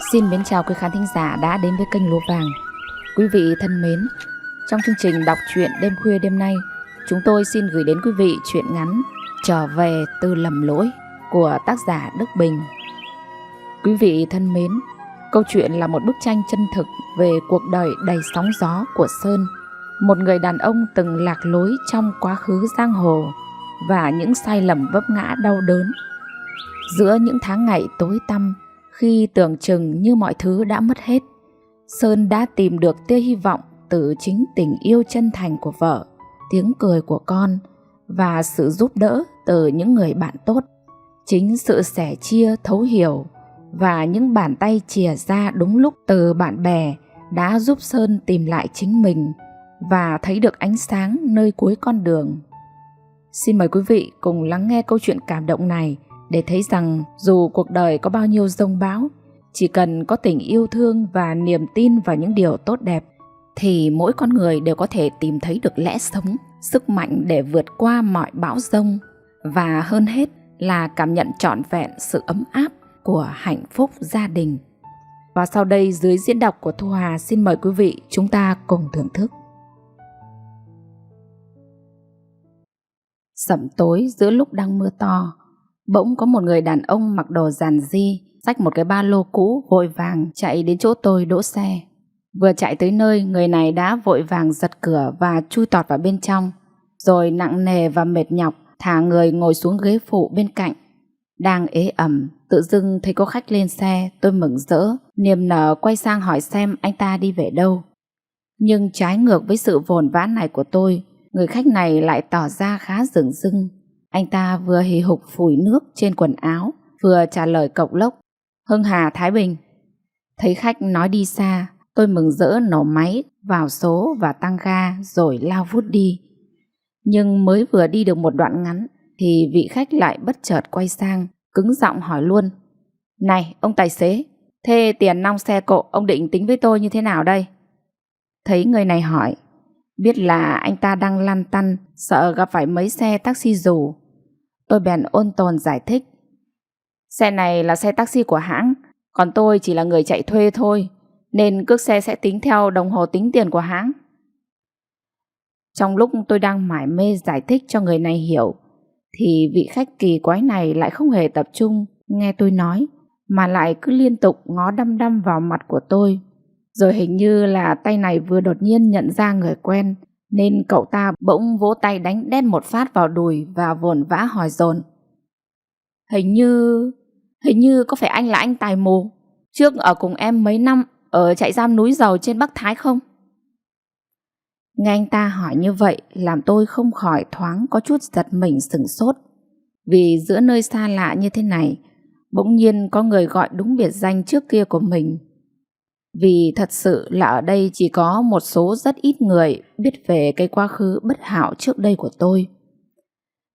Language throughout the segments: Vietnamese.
Xin mến chào quý khán thính giả đã đến với kênh Lúa Vàng. Quý vị thân mến, trong chương trình đọc truyện đêm khuya đêm nay, chúng tôi xin gửi đến quý vị truyện ngắn Trở về từ lầm lỗi của tác giả Đức Bình. Quý vị thân mến, câu chuyện là một bức tranh chân thực về cuộc đời đầy sóng gió của Sơn, một người đàn ông từng lạc lối trong quá khứ giang hồ và những sai lầm vấp ngã đau đớn. Giữa những tháng ngày tối tăm, khi tưởng chừng như mọi thứ đã mất hết, Sơn đã tìm được tia hy vọng từ chính tình yêu chân thành của vợ, tiếng cười của con và sự giúp đỡ từ những người bạn tốt. Chính sự sẻ chia thấu hiểu và những bàn tay chìa ra đúng lúc từ bạn bè đã giúp Sơn tìm lại chính mình và thấy được ánh sáng nơi cuối con đường. Xin mời quý vị cùng lắng nghe câu chuyện cảm động này để thấy rằng dù cuộc đời có bao nhiêu giông bão, chỉ cần có tình yêu thương và niềm tin vào những điều tốt đẹp thì mỗi con người đều có thể tìm thấy được lẽ sống, sức mạnh để vượt qua mọi bão giông, và hơn hết là cảm nhận trọn vẹn sự ấm áp của hạnh phúc gia đình. Và sau đây, dưới diễn đọc của Thu Hà, xin mời quý vị chúng ta cùng thưởng thức. Sẩm tối giữa lúc đang mưa to, bỗng có một người đàn ông mặc đồ giản dị, xách một cái ba lô cũ vội vàng chạy đến chỗ tôi đỗ xe. Vừa chạy tới nơi, người này đã vội vàng giật cửa và chui tọt vào bên trong, rồi nặng nề và mệt nhọc thả người ngồi xuống ghế phụ bên cạnh. Đang ế ẩm, tự dưng thấy có khách lên xe, tôi mừng rỡ, niềm nở quay sang hỏi xem anh ta đi về đâu. Nhưng trái ngược với sự vồn vã này của tôi, người khách này lại tỏ ra khá dửng dưng. Anh ta vừa hì hục phủi nước trên quần áo, vừa trả lời cộc lốc: Hưng Hà, Thái Bình. Thấy khách nói đi xa, tôi mừng rỡ nổ máy, vào số và tăng ga rồi lao vút đi. Nhưng mới vừa đi được một đoạn ngắn thì vị khách lại bất chợt quay sang, cứng giọng hỏi luôn: Này ông tài xế, thế tiền nong xe cộ ông định tính với tôi như thế nào đây? Thấy người này hỏi, biết là anh ta đang lăn tăn, sợ gặp phải mấy xe taxi dù, tôi bèn ôn tồn giải thích: Xe này là xe taxi của hãng, còn tôi chỉ là người chạy thuê thôi, nên cước xe sẽ tính theo đồng hồ tính tiền của hãng. Trong lúc tôi đang mải mê giải thích cho người này hiểu, thì vị khách kỳ quái này lại không hề tập trung nghe tôi nói, mà lại cứ liên tục ngó đăm đăm vào mặt của tôi. Rồi hình như là tay này vừa đột nhiên nhận ra người quen, nên cậu ta bỗng vỗ tay đánh đét một phát vào đùi và vồn vã hỏi dồn: Hình như có phải anh là anh Tài Mù, trước ở cùng em mấy năm ở trại giam núi Dầu trên Bắc Thái không? Nghe anh ta hỏi như vậy làm tôi không khỏi thoáng có chút giật mình sửng sốt. Vì giữa nơi xa lạ như thế này, bỗng nhiên có người gọi đúng biệt danh trước kia của mình. Vì thật sự là ở đây chỉ có một số rất ít người biết về cái quá khứ bất hảo trước đây của tôi.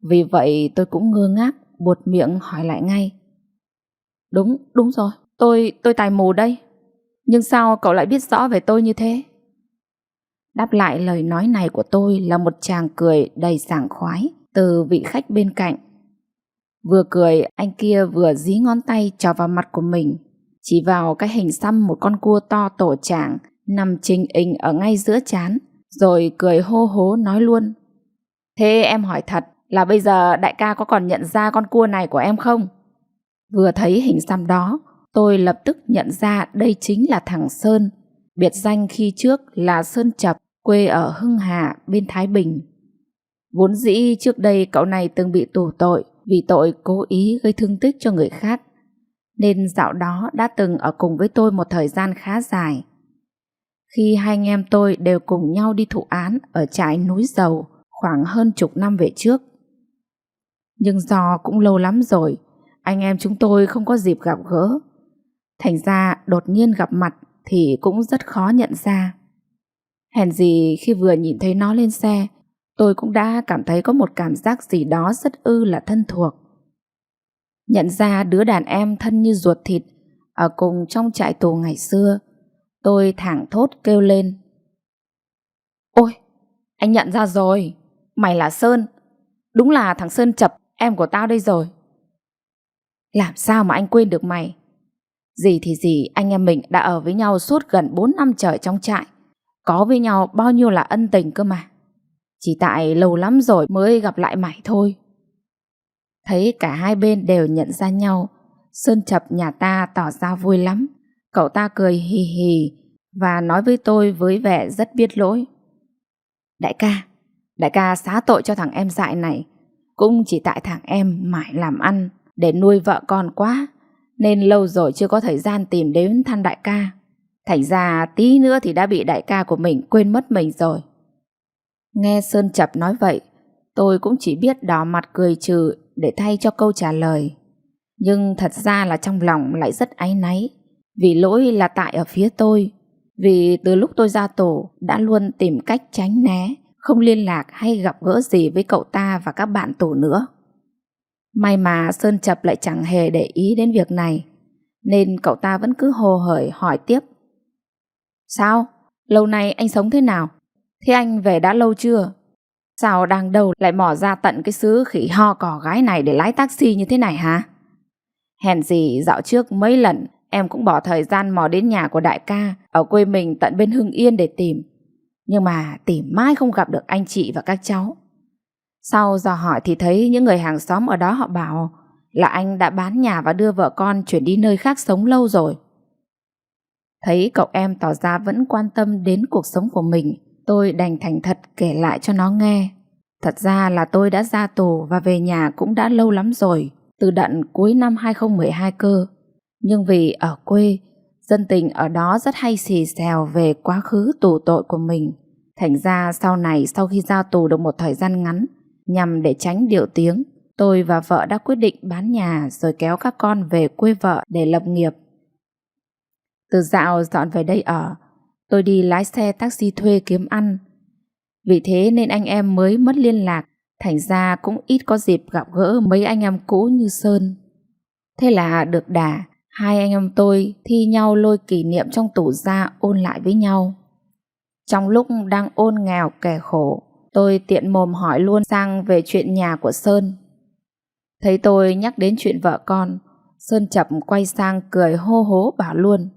Vì vậy tôi cũng ngơ ngác, buột miệng hỏi lại ngay: Đúng rồi, tôi Tài Mù đây. Nhưng sao cậu lại biết rõ về tôi như thế? Đáp lại lời nói này của tôi là một tràng cười đầy sảng khoái từ vị khách bên cạnh. Vừa cười, anh kia vừa dí ngón tay chọc vào mặt của mình, chỉ vào cái hình xăm một con cua to tổ chảng nằm trình hình ở ngay giữa trán, rồi cười hô hố nói luôn: Thế em hỏi thật là bây giờ đại ca có còn nhận ra con cua này của em không? Vừa thấy hình xăm đó, tôi lập tức nhận ra đây chính là thằng Sơn, biệt danh khi trước là Sơn Chập, quê ở Hưng Hà bên Thái Bình. Vốn dĩ trước đây cậu này từng bị tù tội vì tội cố ý gây thương tích cho người khác, nên dạo đó đã từng ở cùng với tôi một thời gian khá dài. Khi hai anh em tôi đều cùng nhau đi thụ án ở trại núi Dầu khoảng hơn chục năm về trước. Nhưng do cũng lâu lắm rồi, anh em chúng tôi không có dịp gặp gỡ, thành ra đột nhiên gặp mặt thì cũng rất khó nhận ra. Hèn gì khi vừa nhìn thấy nó lên xe, tôi cũng đã cảm thấy có một cảm giác gì đó rất là thân thuộc. Nhận ra đứa đàn em thân như ruột thịt ở cùng trong trại tù ngày xưa, tôi thảng thốt kêu lên: Ôi, anh nhận ra rồi, mày là Sơn, đúng là thằng Sơn Chập, em của tao đây rồi. Làm sao mà anh quên được mày? Gì thì gì, anh em mình đã ở với nhau suốt gần 4 năm trời trong trại. Có với nhau bao nhiêu là ân tình cơ mà. Chỉ tại lâu lắm rồi mới gặp lại mày thôi. Thấy cả hai bên đều nhận ra nhau, Sơn Chập nhà ta tỏ ra vui lắm. Cậu ta cười hì hì và nói với tôi với vẻ rất biết lỗi. Đại ca xá tội cho thằng em dại này. Cũng chỉ tại thằng em mải làm ăn để nuôi vợ con quá, nên lâu rồi chưa có thời gian tìm đến thăm đại ca. Thành ra tí nữa thì đã bị đại ca của mình quên mất mình rồi. Nghe Sơn Chập nói vậy, tôi cũng chỉ biết đỏ mặt cười trừ để thay cho câu trả lời. Nhưng thật ra là trong lòng lại rất áy náy, vì lỗi là tại ở phía tôi. Vì từ lúc tôi ra tù đã luôn tìm cách tránh né, không liên lạc hay gặp gỡ gì với cậu ta và các bạn tù nữa. May mà Sơn Chập lại chẳng hề để ý đến việc này, nên cậu ta vẫn cứ hồ hởi hỏi tiếp. Sao? Lâu nay anh sống thế nào? Thế anh về đã lâu chưa? Sao đang đâu lại mò ra tận cái xứ khỉ ho cò gái này để lái taxi như thế này hả? Hèn gì dạo trước mấy lần em cũng bỏ thời gian mò đến nhà của đại ca ở quê mình tận bên Hưng Yên để tìm. Nhưng mà tìm mãi không gặp được anh chị và các cháu. Sau dò hỏi thì thấy những người hàng xóm ở đó họ bảo là anh đã bán nhà và đưa vợ con chuyển đi nơi khác sống lâu rồi. Thấy cậu em tỏ ra vẫn quan tâm đến cuộc sống của mình, tôi đành thành thật kể lại cho nó nghe. Thật ra là tôi đã ra tù và về nhà cũng đã lâu lắm rồi, từ đận cuối năm 2012 cơ. Nhưng vì ở quê, dân tình ở đó rất hay xì xèo về quá khứ tù tội của mình. Thành ra sau này, sau khi ra tù được một thời gian ngắn, nhằm để tránh điệu tiếng, tôi và vợ đã quyết định bán nhà rồi kéo các con về quê vợ để lập nghiệp. Từ dạo dọn về đây ở, tôi đi lái xe taxi thuê kiếm ăn. Vì thế nên anh em mới mất liên lạc, thành ra cũng ít có dịp gặp gỡ mấy anh em cũ như Sơn. Thế là được đà, hai anh em tôi thi nhau lôi kỷ niệm trong tủ ra ôn lại với nhau. Trong lúc đang ôn nghèo kẻ khổ, tôi tiện mồm hỏi luôn sang về chuyện nhà của Sơn. Thấy tôi nhắc đến chuyện vợ con, Sơn Chập quay sang cười hô hố bảo luôn.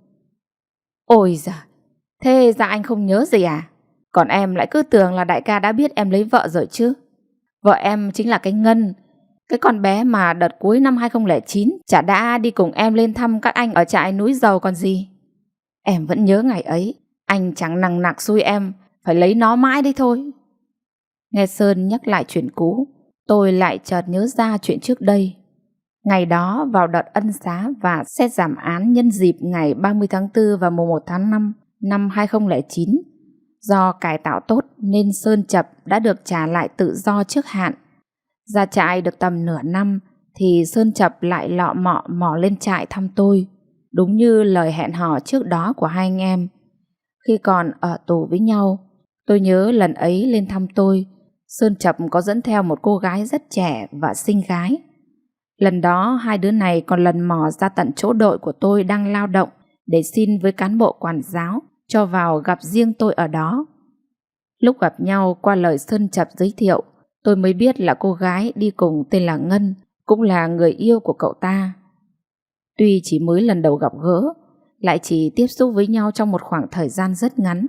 Ôi giời, thế ra anh không nhớ gì à? Còn em lại cứ tưởng là đại ca đã biết em lấy vợ rồi chứ. Vợ em chính là cái Ngân, cái con bé mà đợt cuối năm 2009 chả đã đi cùng em lên thăm các anh ở trại núi Dầu còn gì. Em vẫn nhớ ngày ấy, anh chẳng nằng nặc xui em phải lấy nó mãi đấy thôi. Nghe Sơn nhắc lại chuyện cũ, tôi lại chợt nhớ ra chuyện trước đây. Ngày đó vào đợt ân xá và xét giảm án nhân dịp ngày 30 tháng 4 và mùng 1 tháng 5 năm 2009, do cải tạo tốt nên Sơn Chập đã được trả lại tự do trước hạn. Ra trại được tầm nửa năm thì Sơn Chập lại lọ mọ mò lên trại thăm tôi, đúng như lời hẹn hò trước đó của hai anh em. Khi còn ở tù với nhau, tôi nhớ lần ấy lên thăm tôi, Sơn Chập có dẫn theo một cô gái rất trẻ và xinh gái. Lần đó hai đứa này còn lần mò ra tận chỗ đội của tôi đang lao động để xin với cán bộ quản giáo cho vào gặp riêng tôi ở đó. Lúc gặp nhau qua lời Sơn Chập giới thiệu, tôi mới biết là cô gái đi cùng tên là Ngân, cũng là người yêu của cậu ta. Tuy chỉ mới lần đầu gặp gỡ, lại chỉ tiếp xúc với nhau trong một khoảng thời gian rất ngắn,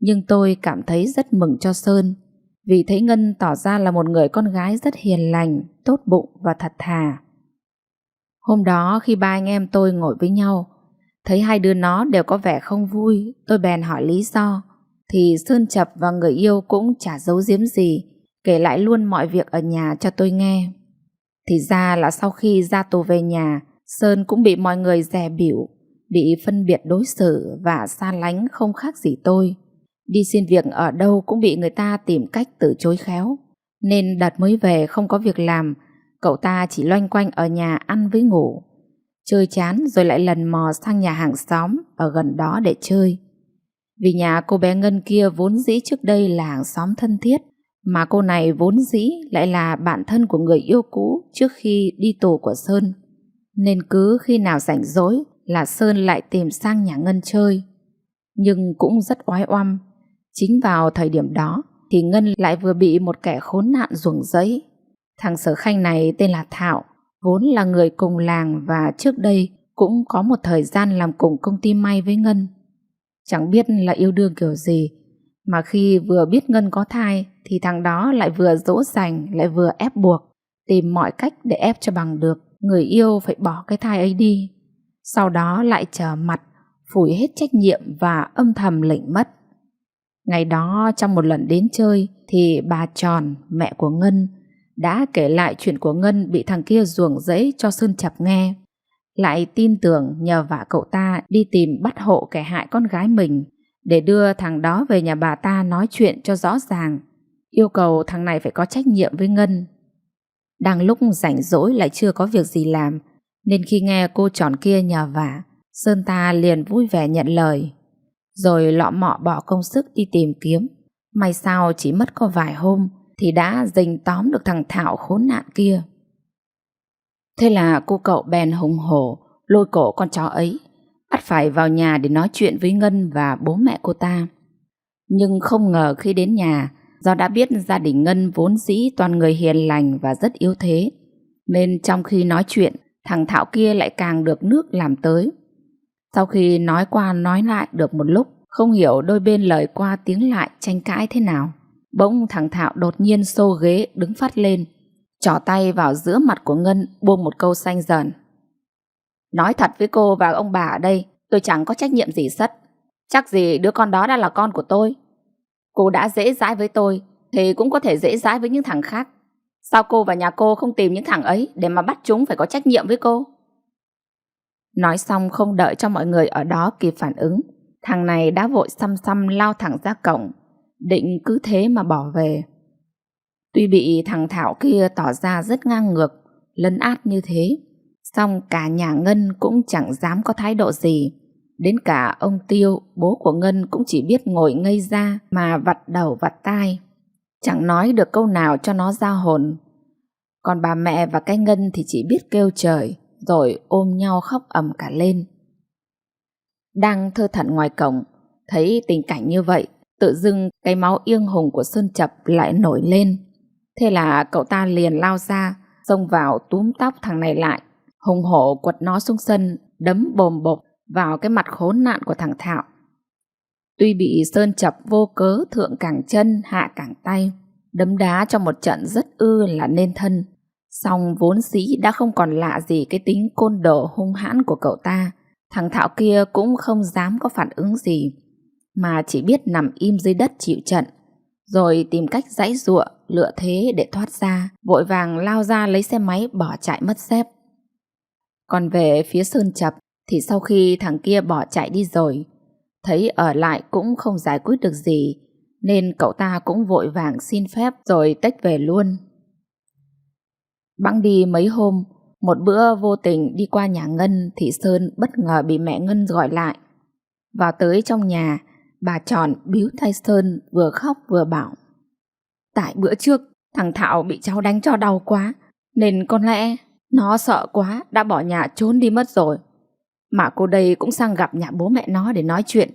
nhưng tôi cảm thấy rất mừng cho Sơn, vì thấy Ngân tỏ ra là một người con gái rất hiền lành, tốt bụng và thật thà. Hôm đó khi ba anh em tôi ngồi với nhau, thấy hai đứa nó đều có vẻ không vui, tôi bèn hỏi lý do, thì Sơn Chập và người yêu cũng chả giấu giếm gì, kể lại luôn mọi việc ở nhà cho tôi nghe. Thì ra là sau khi ra tù về nhà, Sơn cũng bị mọi người dè bỉu, bị phân biệt đối xử và xa lánh không khác gì tôi. Đi xin việc ở đâu cũng bị người ta tìm cách từ chối khéo. Nên đợt mới về không có việc làm, cậu ta chỉ loanh quanh ở nhà ăn với ngủ. Chơi chán rồi lại lần mò sang nhà hàng xóm ở gần đó để chơi. Vì nhà cô bé Ngân kia vốn dĩ trước đây là hàng xóm thân thiết, mà cô này vốn dĩ lại là bạn thân của người yêu cũ trước khi đi tù của Sơn. Nên cứ khi nào rảnh rỗi là Sơn lại tìm sang nhà Ngân chơi. Nhưng cũng rất oái oăm. Chính vào thời điểm đó thì Ngân lại vừa bị một kẻ khốn nạn ruồng rẫy. Thằng Sở Khanh này tên là Thảo, vốn là người cùng làng và trước đây cũng có một thời gian làm cùng công ty may với Ngân. Chẳng biết là yêu đương kiểu gì mà khi vừa biết Ngân có thai thì thằng đó lại vừa dỗ dành lại vừa ép buộc, tìm mọi cách để ép cho bằng được người yêu phải bỏ cái thai ấy đi. Sau đó lại trở mặt, phủi hết trách nhiệm và âm thầm lệnh mất. Ngày đó trong một lần đến chơi thì bà Tròn, mẹ của Ngân, đã kể lại chuyện của Ngân bị thằng kia ruồng rẫy cho Sơn Chập nghe. Lại tin tưởng nhờ vả cậu ta đi tìm bắt hộ kẻ hại con gái mình, để đưa thằng đó về nhà bà ta nói chuyện cho rõ ràng, yêu cầu thằng này phải có trách nhiệm với Ngân. Đang lúc rảnh rỗi lại chưa có việc gì làm, nên khi nghe cô Tròn kia nhờ vả, Sơn ta liền vui vẻ nhận lời, rồi lọ mọ bỏ công sức đi tìm kiếm. May sao chỉ mất có vài hôm thì đã rình tóm được thằng Thảo khốn nạn kia. Thế là cô cậu bèn hùng hổ lôi cổ con chó ấy, bắt phải vào nhà để nói chuyện với Ngân và bố mẹ cô ta. Nhưng không ngờ khi đến nhà, do đã biết gia đình Ngân vốn dĩ toàn người hiền lành và rất yếu thế, nên trong khi nói chuyện, thằng Thảo kia lại càng được nước làm tới. Sau khi nói qua nói lại được một lúc, không hiểu đôi bên lời qua tiếng lại tranh cãi thế nào, bỗng thằng Thảo đột nhiên xô ghế đứng phát lên, trỏ tay vào giữa mặt của Ngân, buông một câu xanh dần: "Nói thật với cô và ông bà ở đây, tôi chẳng có trách nhiệm gì sất. Chắc gì đứa con đó đã là con của tôi. Cô đã dễ dãi với tôi thì cũng có thể dễ dãi với những thằng khác. Sao cô và nhà cô không tìm những thằng ấy để mà bắt chúng phải có trách nhiệm với cô?" Nói xong không đợi cho mọi người ở đó kịp phản ứng, thằng này đã vội xăm xăm lao thẳng ra cổng, định cứ thế mà bỏ về. Tuy bị thằng Thảo kia tỏ ra rất ngang ngược, lấn át như thế, song cả nhà Ngân cũng chẳng dám có thái độ gì. Đến cả ông Tiêu, bố của Ngân, cũng chỉ biết ngồi ngây ra mà vặt đầu vặt tai, chẳng nói được câu nào cho nó ra hồn. Còn bà mẹ và cái Ngân thì chỉ biết kêu trời, rồi ôm nhau khóc ầm cả lên. Đang thơ thẩn ngoài cổng, thấy tình cảnh như vậy, tự dưng cái máu iêng hùng của Sơn Chập lại nổi lên. Thế là cậu ta liền lao ra, xông vào túm tóc thằng này lại, hùng hổ quật nó xuống sân, đấm bồm bộp vào cái mặt khốn nạn của thằng Thảo. Tuy bị Sơn Chập vô cớ thượng cẳng chân hạ cẳng tay, đấm đá cho một trận rất ư là nên thân, song vốn dĩ đã không còn lạ gì cái tính côn đồ hung hãn của cậu ta. Thằng Thảo kia cũng không dám có phản ứng gì, mà chỉ biết nằm im dưới đất chịu trận, rồi tìm cách giãy giụa lựa thế để thoát ra, vội vàng lao ra lấy xe máy bỏ chạy mất dép. Còn về phía Sơn Chập thì sau khi thằng kia bỏ chạy đi rồi, thấy ở lại cũng không giải quyết được gì, nên cậu ta cũng vội vàng xin phép rồi tếch về luôn. Bẵng đi mấy hôm, một bữa vô tình đi qua nhà Ngân thì Sơn bất ngờ bị mẹ Ngân gọi lại. Vào tới trong nhà, bà Tròn bíu tay Sơn vừa khóc vừa bảo: "Tại bữa trước thằng Thảo bị cháu đánh cho đau quá, nên có lẽ nó sợ quá đã bỏ nhà trốn đi mất rồi. Mà cô đây cũng sang gặp nhà bố mẹ nó để nói chuyện,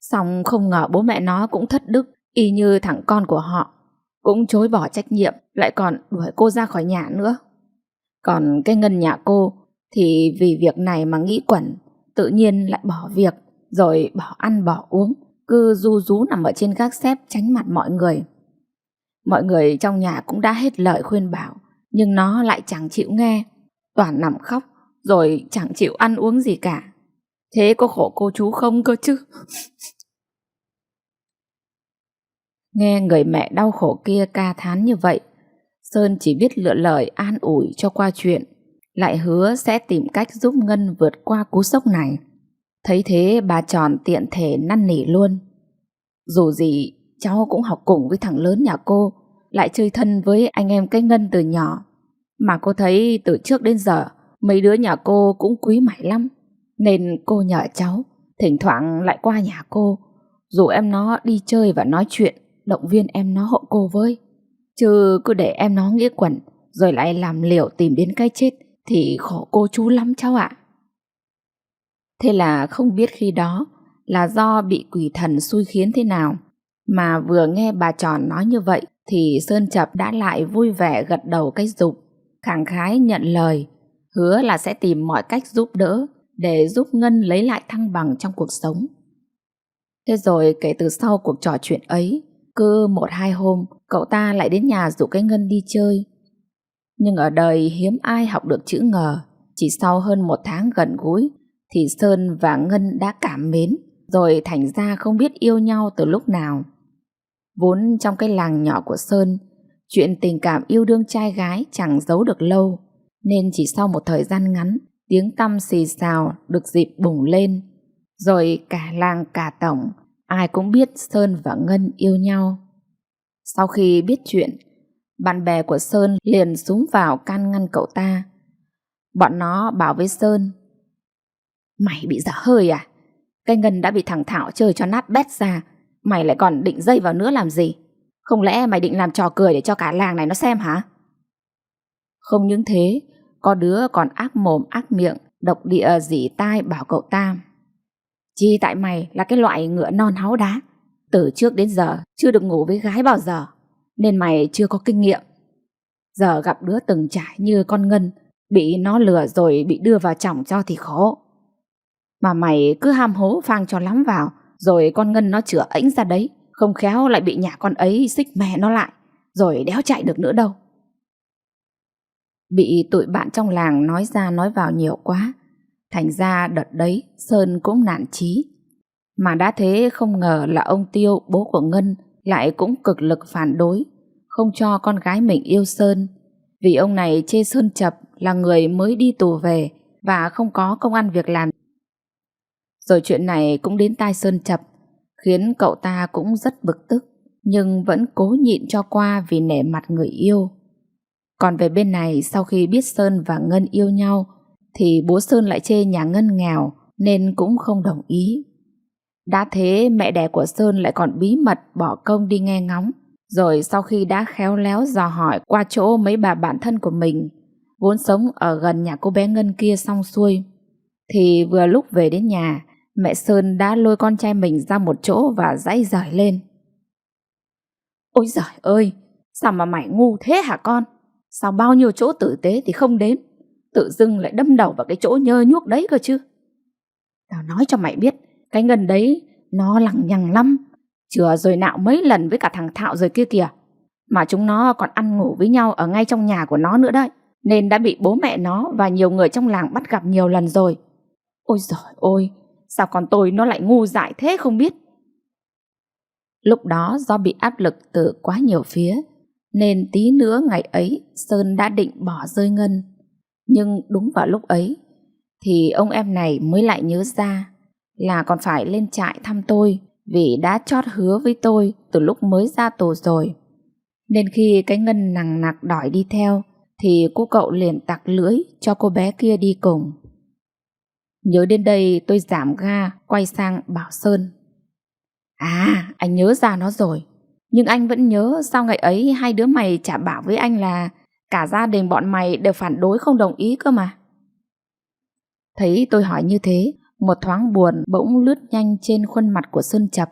xong không ngờ bố mẹ nó cũng thất đức y như thằng con của họ, cũng chối bỏ trách nhiệm, lại còn đuổi cô ra khỏi nhà nữa. Còn cái Ngân nhà cô thì vì việc này mà nghĩ quẩn, tự nhiên lại bỏ việc, rồi bỏ ăn bỏ uống, cứ ru rú nằm ở trên gác xép tránh mặt mọi người. Mọi người trong nhà cũng đã hết lời khuyên bảo, nhưng nó lại chẳng chịu nghe, toàn nằm khóc, rồi chẳng chịu ăn uống gì cả. Thế có khổ cô chú không cơ chứ?" Nghe người mẹ đau khổ kia ca thán như vậy, Sơn chỉ biết lựa lời an ủi cho qua chuyện, lại hứa sẽ tìm cách giúp Ngân vượt qua cú sốc này. Thấy thế bà Tròn tiện thể năn nỉ luôn: "Dù gì cháu cũng học cùng với thằng lớn nhà cô, lại chơi thân với anh em cái Ngân từ nhỏ. Mà cô thấy từ trước đến giờ mấy đứa nhà cô cũng quý mày lắm, nên cô nhờ cháu thỉnh thoảng lại qua nhà cô, rủ em nó đi chơi và nói chuyện, động viên em nó hộ cô với. Chứ cứ để em nó nghĩa quẩn rồi lại làm liều tìm đến cái chết thì khổ cô chú lắm cháu ạ." Thế là không biết khi đó là do bị quỷ thần xui khiến thế nào, mà vừa nghe bà Tròn nói như vậy thì Sơn Chập đã lại vui vẻ gật đầu cái rụp, khẳng khái nhận lời, hứa là sẽ tìm mọi cách giúp đỡ để giúp Ngân lấy lại thăng bằng trong cuộc sống. Thế rồi kể từ sau cuộc trò chuyện ấy, cứ 1-2 hôm cậu ta lại đến nhà rủ cái Ngân đi chơi. Nhưng ở đời hiếm ai học được chữ ngờ. Chỉ sau hơn 1 tháng gần gũi thì Sơn và Ngân đã cảm mến, rồi thành ra không biết yêu nhau từ lúc nào. Vốn trong cái làng nhỏ của Sơn, chuyện tình cảm yêu đương trai gái chẳng giấu được lâu, nên chỉ sau một thời gian ngắn, tiếng tăm xì xào được dịp bùng lên. Rồi cả làng cả tổng, ai cũng biết Sơn và Ngân yêu nhau. Sau khi biết chuyện, bạn bè của Sơn liền xúm vào can ngăn cậu ta. Bọn nó bảo với Sơn: "Mày bị dở hơi à? Cái Ngân đã bị thằng Thảo chơi cho nát bét ra, mày lại còn định dây vào nữa làm gì? Không lẽ mày định làm trò cười để cho cả làng này nó xem hả?" Không những thế, có đứa còn ác mồm ác miệng, độc địa rỉ tai bảo cậu ta: "Chi tại mày là cái loại ngựa non háu đá, từ trước đến giờ chưa được ngủ với gái bao giờ, nên mày chưa có kinh nghiệm. Giờ gặp đứa từng trải như con Ngân, bị nó lừa rồi bị đưa vào chồng cho thì khổ. Mà mày cứ ham hố phang cho lắm vào, rồi con Ngân nó chửa ếnh ra đấy, không khéo lại bị nhà con ấy xích mẹ nó lại, rồi đéo chạy được nữa đâu." Bị tụi bạn trong làng nói ra nói vào nhiều quá, thành ra đợt đấy Sơn cũng nản chí. Mà đã thế không ngờ là ông Tiêu, bố của Ngân, lại cũng cực lực phản đối, không cho con gái mình yêu Sơn, vì ông này chê Sơn Chập là người mới đi tù về và không có công ăn việc làm. Rồi chuyện này cũng đến tai Sơn Chập, khiến cậu ta cũng rất bực tức, nhưng vẫn cố nhịn cho qua vì nể mặt người yêu. Còn về bên này, sau khi biết Sơn và Ngân yêu nhau, thì bố Sơn lại chê nhà Ngân nghèo nên cũng không đồng ý. Đã thế mẹ đẻ của Sơn lại còn bí mật bỏ công đi nghe ngóng, rồi sau khi đã khéo léo dò hỏi qua chỗ mấy bà bạn thân của mình, vốn sống ở gần nhà cô bé Ngân kia xong xuôi, thì vừa lúc về đến nhà, mẹ Sơn đã lôi con trai mình ra một chỗ và giãy giời lên: "Ôi giời ơi, sao mà mày ngu thế hả con? Sao bao nhiêu chỗ tử tế thì không đến, tự dưng lại đâm đầu vào cái chỗ nhơ nhuốc đấy cơ chứ? Tao nói cho mày biết, cái Ngân đấy nó lằng nhằng lắm, chừa rồi nạo mấy lần với cả thằng Thạo rồi kia kìa. Mà chúng nó còn ăn ngủ với nhau ở ngay trong nhà của nó nữa đấy, nên đã bị bố mẹ nó và nhiều người trong làng bắt gặp nhiều lần rồi. Ôi giời ôi, sao con tôi nó lại ngu dại thế không biết." Lúc đó do bị áp lực từ quá nhiều phía, nên tí nữa ngày ấy Sơn đã định bỏ rơi Ngân. Nhưng đúng vào lúc ấy thì ông em này mới lại nhớ ra là còn phải lên trại thăm tôi, vì đã chót hứa với tôi từ lúc mới ra tù rồi. Nên khi cái Ngân nằng nặc đòi đi theo thì cô cậu liền tặc lưỡi cho cô bé kia đi cùng. Nhớ đến đây tôi giảm ga quay sang bảo Sơn: "À, anh nhớ ra nó rồi. Nhưng anh vẫn nhớ sao ngày ấy hai đứa mày chả bảo với anh là cả gia đình bọn mày đều phản đối không đồng ý cơ mà." Thấy tôi hỏi như thế, một thoáng buồn bỗng lướt nhanh trên khuôn mặt của Sơn Chập.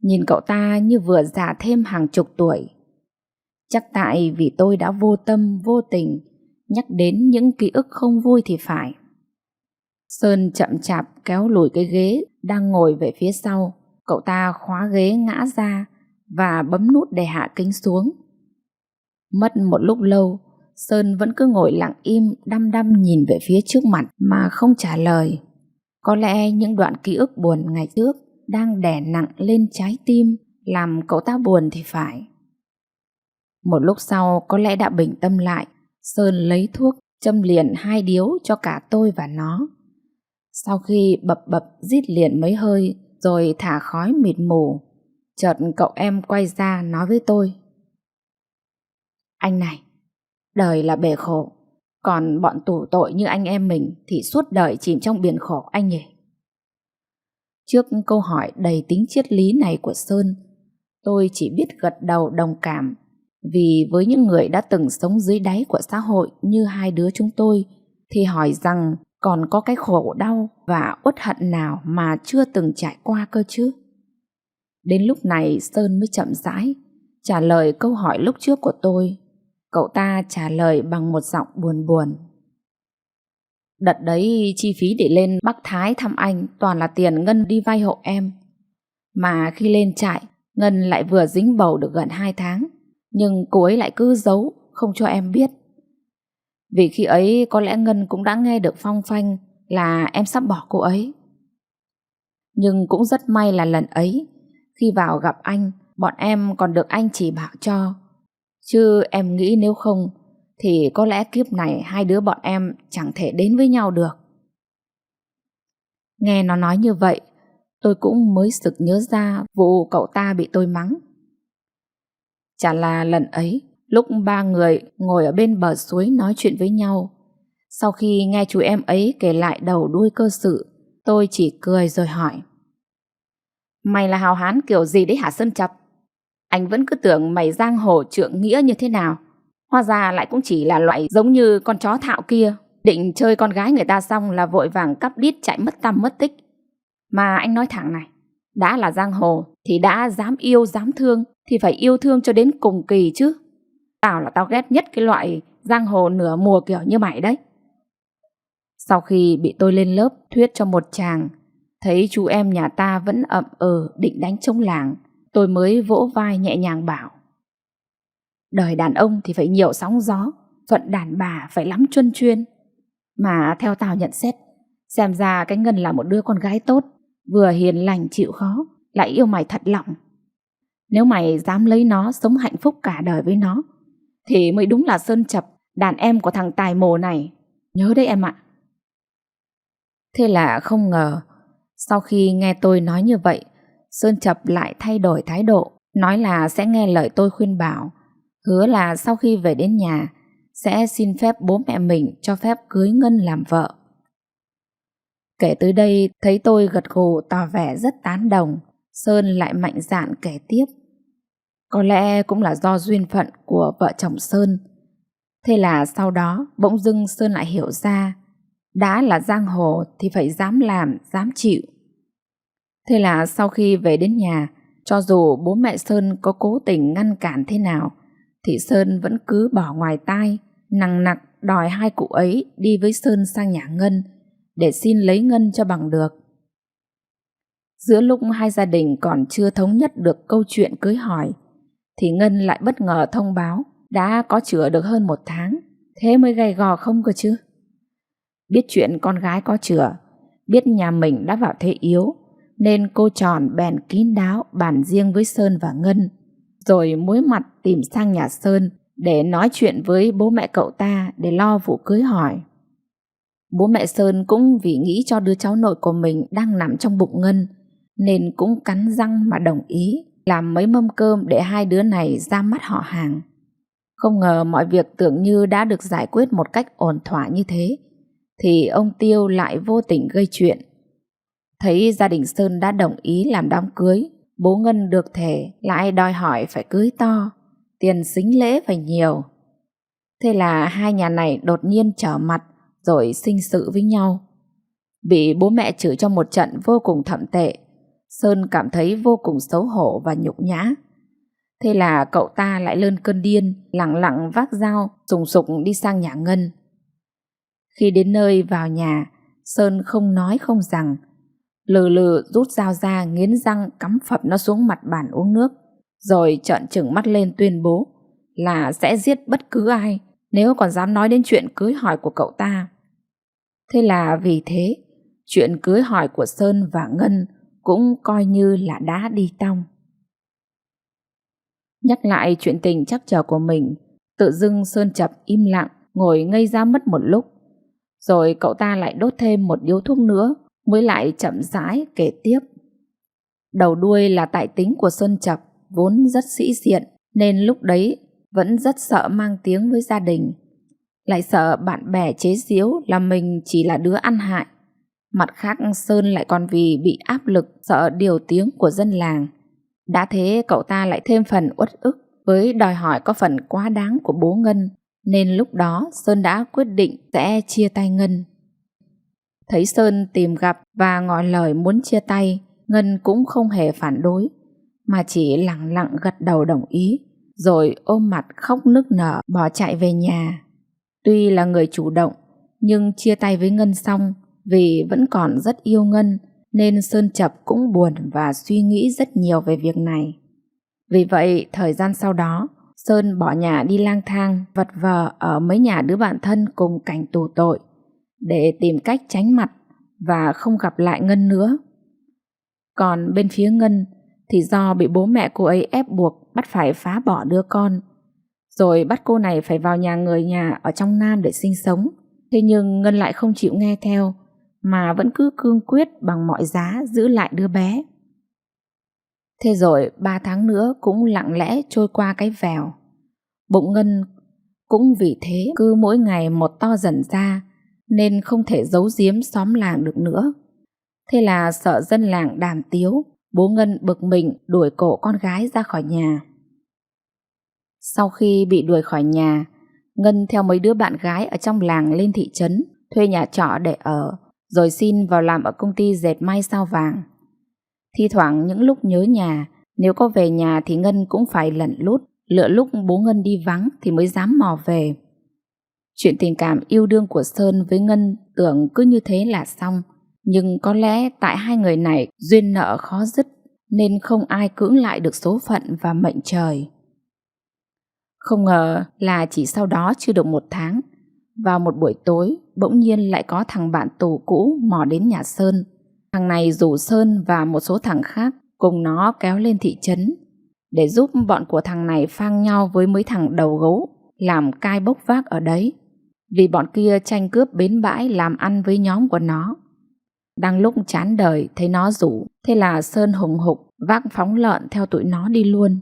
Nhìn cậu ta như vừa già thêm hàng chục tuổi. Chắc tại vì tôi đã vô tâm vô tình nhắc đến những ký ức không vui thì phải. Sơn chậm chạp kéo lùi cái ghế đang ngồi về phía sau. Cậu ta khóa ghế ngã ra và bấm nút để hạ kính xuống. Mất một lúc lâu, Sơn vẫn cứ ngồi lặng im đăm đăm nhìn về phía trước mặt mà không trả lời. Có lẽ những đoạn ký ức buồn ngày trước đang đè nặng lên trái tim, làm cậu ta buồn thì phải. Một lúc sau có lẽ đã bình tâm lại, Sơn lấy thuốc châm liền 2 điếu cho cả tôi và nó. Sau khi bập bập rít liền mấy hơi rồi thả khói mịt mù, chợt cậu em quay ra nói với tôi: "Anh này, đời là bể khổ, còn bọn tù tội như anh em mình thì suốt đời chìm trong biển khổ anh nhỉ." Trước câu hỏi đầy tính triết lý này của Sơn, tôi chỉ biết gật đầu đồng cảm, vì với những người đã từng sống dưới đáy của xã hội như hai đứa chúng tôi thì hỏi rằng còn có cái khổ đau và uất hận nào mà chưa từng trải qua cơ chứ. Đến lúc này Sơn mới chậm rãi trả lời câu hỏi lúc trước của tôi. Cậu ta trả lời bằng một giọng buồn buồn: Đợt đấy chi phí để lên Bắc Thái thăm anh toàn là tiền Ngân đi vay hộ em. Mà khi lên trại, Ngân lại vừa dính bầu được gần 2 tháng, nhưng cô ấy lại cứ giấu, không cho em biết. Vì khi ấy có lẽ Ngân cũng đã nghe được phong phanh là em sắp bỏ cô ấy. Nhưng cũng rất may là lần ấy, khi vào gặp anh, bọn em còn được anh chỉ bảo cho. Chứ em nghĩ nếu không thì có lẽ kiếp này hai đứa bọn em chẳng thể đến với nhau được. Nghe nó nói như vậy, tôi cũng mới sực nhớ ra vụ cậu ta bị tôi mắng. Chả là lần ấy, lúc ba người ngồi ở bên bờ suối nói chuyện với nhau, sau khi nghe chú em ấy kể lại đầu đuôi cơ sự, tôi chỉ cười rồi hỏi: Mày là hào hán kiểu gì đấy hả Sơn Chập? Anh vẫn cứ tưởng mày giang hồ trượng nghĩa như thế nào, hóa ra lại cũng chỉ là loại giống như con chó thạo kia, định chơi con gái người ta xong là vội vàng cắp đít chạy mất tăm mất tích. Mà anh nói thẳng này, đã là giang hồ thì đã dám yêu dám thương thì phải yêu thương cho đến cùng kỳ chứ. Tao là tao ghét nhất cái loại giang hồ nửa mùa kiểu như mày đấy. Sau khi bị tôi lên lớp thuyết cho một chàng, thấy chú em nhà ta vẫn ậm định đánh trống làng, tôi mới vỗ vai nhẹ nhàng bảo: Đời đàn ông thì phải nhiều sóng gió, phận đàn bà phải lắm chuân chuyên. Mà theo tao nhận xét, xem ra cái Ngân là một đứa con gái tốt, vừa hiền lành chịu khó, lại yêu mày thật lòng. Nếu mày dám lấy nó sống hạnh phúc cả đời với nó, thì mới đúng là Sơn Chập, đàn em của thằng tài mồ này. Nhớ đấy em ạ. Thế là không ngờ, sau khi nghe tôi nói như vậy, Sơn Chập lại thay đổi thái độ, nói là sẽ nghe lời tôi khuyên bảo, hứa là sau khi về đến nhà sẽ xin phép bố mẹ mình cho phép cưới Ngân làm vợ. Kể tới đây thấy tôi gật gù tỏ vẻ rất tán đồng, Sơn lại mạnh dạn kể tiếp. Có lẽ cũng là do duyên phận của vợ chồng Sơn. Thế là sau đó bỗng dưng Sơn lại hiểu ra, đã là giang hồ thì phải dám làm, dám chịu. Thế là sau khi về đến nhà, cho dù bố mẹ Sơn có cố tình ngăn cản thế nào, thì Sơn vẫn cứ bỏ ngoài tai, nằng nặc đòi hai cụ ấy đi với Sơn sang nhà Ngân để xin lấy Ngân cho bằng được. Giữa lúc hai gia đình còn chưa thống nhất được câu chuyện cưới hỏi, thì Ngân lại bất ngờ thông báo đã có chữa được hơn 1 tháng, thế mới gay gò không cơ chứ. Biết chuyện con gái có chữa, biết nhà mình đã vào thế yếu, nên cô tròn bèn kín đáo bàn riêng với Sơn và Ngân, rồi muối mặt tìm sang nhà Sơn để nói chuyện với bố mẹ cậu ta để lo vụ cưới hỏi. Bố mẹ Sơn cũng vì nghĩ cho đứa cháu nội của mình đang nằm trong bụng Ngân, nên cũng cắn răng mà đồng ý làm mấy mâm cơm để hai đứa này ra mắt họ hàng. Không ngờ mọi việc tưởng như đã được giải quyết một cách ổn thỏa như thế, thì ông Tiêu lại vô tình gây chuyện. Thấy gia đình Sơn đã đồng ý làm đám cưới, bố Ngân được thể lại đòi hỏi phải cưới to, tiền sính lễ phải nhiều. Thế là hai nhà này đột nhiên trở mặt rồi sinh sự với nhau. Bị bố mẹ chửi cho một trận vô cùng thậm tệ, Sơn cảm thấy vô cùng xấu hổ và nhục nhã. Thế là cậu ta lại lên cơn điên, lẳng lặng vác dao sùng sục đi sang nhà Ngân. Khi đến nơi vào nhà, Sơn không nói không rằng, lừ lừ rút dao ra nghiến răng cắm phập nó xuống mặt bàn uống nước, rồi trợn trừng mắt lên tuyên bố là sẽ giết bất cứ ai nếu còn dám nói đến chuyện cưới hỏi của cậu ta. Thế là vì thế, chuyện cưới hỏi của Sơn và Ngân cũng coi như là đã đi tong. Nhắc lại chuyện tình trắc trở của mình, tự dưng Sơn Chập im lặng ngồi ngây ra mất một lúc. Rồi cậu ta lại đốt thêm một điếu thuốc nữa mới lại chậm rãi kể tiếp. Đầu đuôi là tại tính của Sơn Chập vốn rất sĩ diện, nên lúc đấy vẫn rất sợ mang tiếng với gia đình, lại sợ bạn bè chế giễu là mình chỉ là đứa ăn hại. Mặt khác Sơn lại còn vì bị áp lực sợ điều tiếng của dân làng. Đã thế cậu ta lại thêm phần uất ức với đòi hỏi có phần quá đáng của bố Ngân, nên lúc đó Sơn đã quyết định sẽ chia tay Ngân. Thấy Sơn tìm gặp và ngỏ lời muốn chia tay, Ngân cũng không hề phản đối, mà chỉ lặng lặng gật đầu đồng ý, rồi ôm mặt khóc nức nở bỏ chạy về nhà. Tuy là người chủ động, Nhưng chia tay với Ngân xong, vì vẫn còn rất yêu Ngân nên Sơn Chập cũng buồn và suy nghĩ rất nhiều về việc này. Vì vậy, thời gian sau đó, Sơn bỏ nhà đi lang thang vật vờ ở mấy nhà đứa bạn thân cùng cảnh tù tội để tìm cách tránh mặt và không gặp lại Ngân nữa. Còn bên phía Ngân thì do bị bố mẹ cô ấy ép buộc bắt phải phá bỏ đứa con, rồi bắt cô này phải vào nhà người nhà ở trong Nam để sinh sống. Thế nhưng Ngân lại không chịu nghe theo, mà vẫn cứ cương quyết bằng mọi giá giữ lại đứa bé. Thế rồi 3 tháng nữa cũng lặng lẽ trôi qua cái vèo. Bụng Ngân cũng vì thế cứ mỗi ngày một to dần ra, nên không thể giấu giếm xóm làng được nữa. Thế là sợ dân làng đàm tiếu, bố Ngân bực mình đuổi cổ con gái ra khỏi nhà. Sau khi bị đuổi khỏi nhà, Ngân theo mấy đứa bạn gái ở trong làng lên thị trấn thuê nhà trọ để ở, rồi xin vào làm ở công ty dệt may Sao Vàng. Thi thoảng những lúc nhớ nhà, nếu có về nhà thì Ngân cũng phải lẩn lút, lựa lúc bố Ngân đi vắng thì mới dám mò về. Chuyện tình cảm yêu đương của Sơn với Ngân tưởng cứ như thế là xong, nhưng có lẽ tại hai người này duyên nợ khó dứt nên không ai cưỡng lại được số phận và mệnh trời. Không ngờ là chỉ sau đó chưa được 1 tháng, vào một buổi tối bỗng nhiên lại có thằng bạn tù cũ mò đến nhà Sơn. Thằng này rủ Sơn và một số thằng khác cùng nó kéo lên thị trấn để giúp bọn của thằng này phang nhau với mấy thằng đầu gấu làm cai bốc vác ở đấy, vì bọn kia tranh cướp bến bãi làm ăn với nhóm của nó. Đang lúc chán đời thấy nó rủ, thế là Sơn hùng hục vác phóng lợn theo tụi nó đi luôn.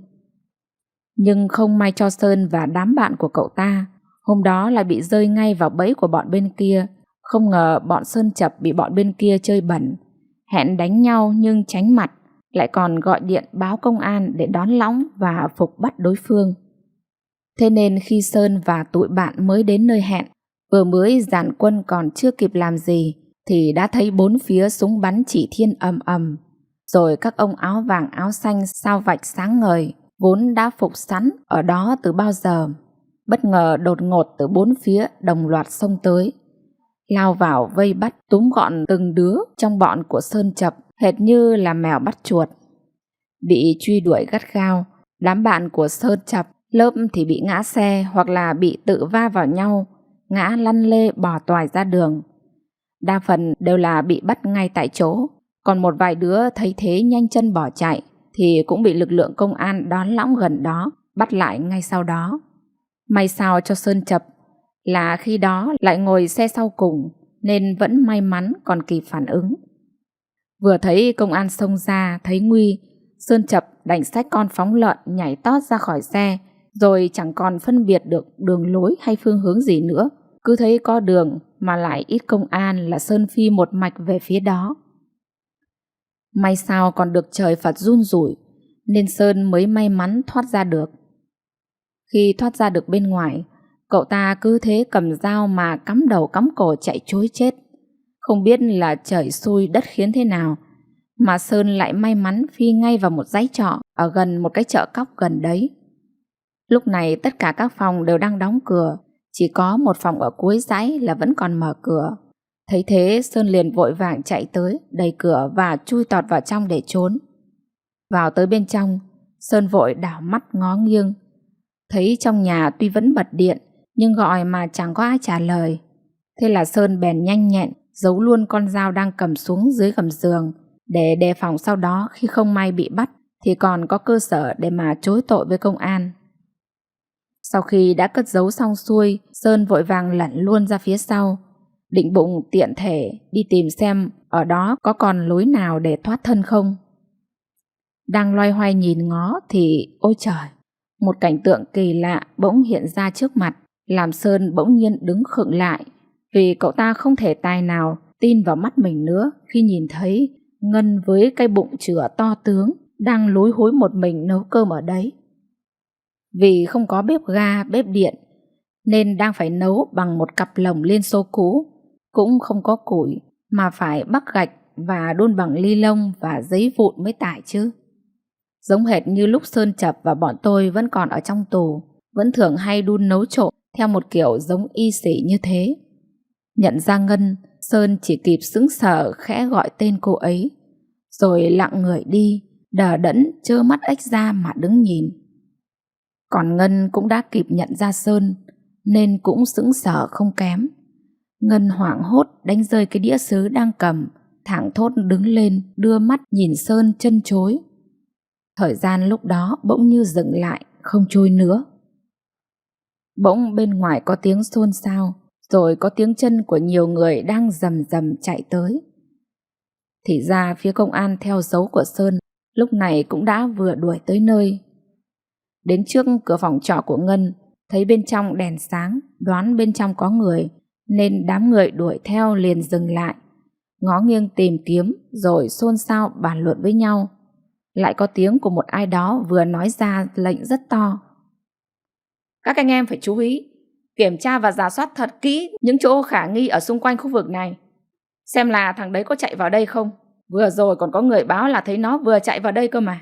Nhưng không may cho Sơn và đám bạn của cậu ta, hôm đó lại bị rơi ngay vào bẫy của bọn bên kia. Không ngờ bọn Sơn Chập bị bọn bên kia chơi bẩn, hẹn đánh nhau nhưng tránh mặt, lại còn gọi điện báo công an để đón lõng và phục bắt đối phương. Thế nên khi Sơn và tụi bạn mới đến nơi hẹn, vừa mới dàn quân còn chưa kịp làm gì thì đã thấy bốn phía súng bắn chỉ thiên ầm ầm. Rồi các ông áo vàng áo xanh sao vạch sáng ngời, vốn đã phục sẵn ở đó từ bao giờ, bất ngờ đột ngột từ bốn phía đồng loạt xông tới, lao vào vây bắt túm gọn từng đứa trong bọn của Sơn Chập, hệt như là mèo bắt chuột. Bị truy đuổi gắt gao, đám bạn của Sơn Chập lớp thì bị ngã xe hoặc là bị tự va vào nhau, ngã lăn lê bò toài ra đường. Đa phần đều là bị bắt ngay tại chỗ, còn một vài đứa thấy thế nhanh chân bỏ chạy thì cũng bị lực lượng công an đón lõng gần đó bắt lại ngay sau đó. May sao cho Sơn Chập là khi đó lại ngồi xe sau cùng nên vẫn may mắn còn kịp phản ứng. Vừa thấy công an xông ra thấy nguy, Sơn Chập đành xách con phóng lợn nhảy tót ra khỏi xe, rồi chẳng còn phân biệt được đường lối hay phương hướng gì nữa. Cứ thấy có đường mà lại ít công an là Sơn phi một mạch về phía đó. May sao còn được trời Phật run rủi nên Sơn mới may mắn thoát ra được. Khi thoát ra được bên ngoài, cậu ta cứ thế cầm dao mà cắm đầu cắm cổ chạy trối chết. Không biết là trời xui đất khiến thế nào mà Sơn lại may mắn phi ngay vào một dãy trọ ở gần một cái chợ cóc gần đấy. Lúc này tất cả các phòng đều đang đóng cửa, chỉ có một phòng ở cuối dãy là vẫn còn mở cửa. Thấy thế Sơn liền vội vàng chạy tới đẩy cửa và chui tọt vào trong để trốn. Vào tới bên trong, Sơn vội đảo mắt ngó nghiêng, thấy trong nhà tuy vẫn bật điện nhưng gọi mà chẳng có ai trả lời. Thế là Sơn bèn nhanh nhẹn giấu luôn con dao đang cầm xuống dưới gầm giường để đề phòng sau đó khi không may bị bắt thì còn có cơ sở để mà chối tội với công an. Sau khi đã cất giấu xong xuôi, Sơn vội vàng lẩn luôn ra phía sau, định bụng tiện thể đi tìm xem ở đó có còn lối nào để thoát thân không. Đang loay hoay nhìn ngó thì ôi trời, một cảnh tượng kỳ lạ bỗng hiện ra trước mặt, làm Sơn bỗng nhiên đứng khựng lại, vì cậu ta không thể tài nào tin vào mắt mình nữa khi nhìn thấy Ngân với cái bụng chửa to tướng đang lúi húi một mình nấu cơm ở đấy. Vì không có bếp ga, bếp điện nên đang phải nấu bằng một cặp lồng Liên Xô cũ, cũng không có củi mà phải bắc gạch và đun bằng ly lông và giấy vụn mới tải chứ. Giống hệt như lúc Sơn Chập và bọn tôi vẫn còn ở trong tù, vẫn thường hay đun nấu trộn theo một kiểu giống y xỉ như thế. Nhận ra Ngân, Sơn chỉ kịp sững sờ khẽ gọi tên cô ấy, rồi lặng người đi, đờ đẫn trơ mắt ếch ra mà đứng nhìn. Còn Ngân cũng đã kịp nhận ra Sơn, nên cũng sững sờ không kém. Ngân hoảng hốt đánh rơi cái đĩa sứ đang cầm, thảng thốt đứng lên, đưa mắt nhìn Sơn chân chối. Thời gian lúc đó bỗng như dừng lại, không trôi nữa. Bỗng bên ngoài có tiếng xôn xao, rồi có tiếng chân của nhiều người đang rầm rầm chạy tới. Thì ra phía công an theo dấu của Sơn lúc này cũng đã vừa đuổi tới nơi. Đến trước cửa phòng trọ của Ngân, thấy bên trong đèn sáng, đoán bên trong có người, nên đám người đuổi theo liền dừng lại, ngó nghiêng tìm kiếm, rồi xôn xao bàn luận với nhau. Lại có tiếng của một ai đó vừa nói ra lệnh rất to: các anh em phải chú ý, kiểm tra và rà soát thật kỹ những chỗ khả nghi ở xung quanh khu vực này, xem là thằng đấy có chạy vào đây không. Vừa rồi còn có người báo là thấy nó vừa chạy vào đây cơ mà.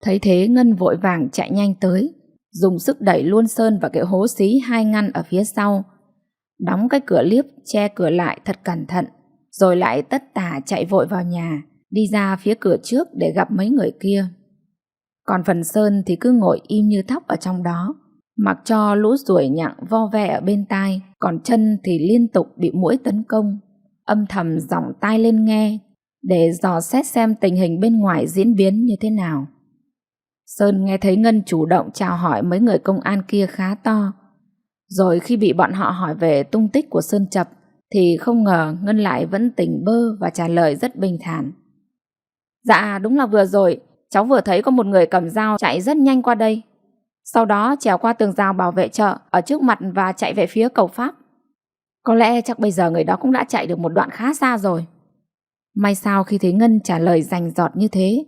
Thấy thế, Ngân vội vàng chạy nhanh tới, dùng sức đẩy luôn Sơn vào cái hố xí 2 ngăn ở phía sau, đóng cái cửa liếp che cửa lại thật cẩn thận, rồi lại tất tả chạy vội vào nhà, đi ra phía cửa trước để gặp mấy người kia. Còn phần Sơn thì cứ ngồi im như thóc ở trong đó, mặc cho lũ ruồi nhặng vo ve ở bên tai, còn chân thì liên tục bị muỗi tấn công, âm thầm giọng tai lên nghe để dò xét xem tình hình bên ngoài diễn biến như thế nào. Sơn nghe thấy Ngân chủ động chào hỏi mấy người công an kia khá to, rồi khi bị bọn họ hỏi về tung tích của Sơn Chập thì không ngờ Ngân lại vẫn tỉnh bơ và trả lời rất bình thản: dạ đúng là vừa rồi cháu vừa thấy có một người cầm dao chạy rất nhanh qua đây, sau đó trèo qua tường rào bảo vệ chợ ở trước mặt và chạy về phía cầu Pháp. Có lẽ chắc bây giờ người đó cũng đã chạy được một đoạn khá xa rồi. May sao khi thấy Ngân trả lời rành rọt như thế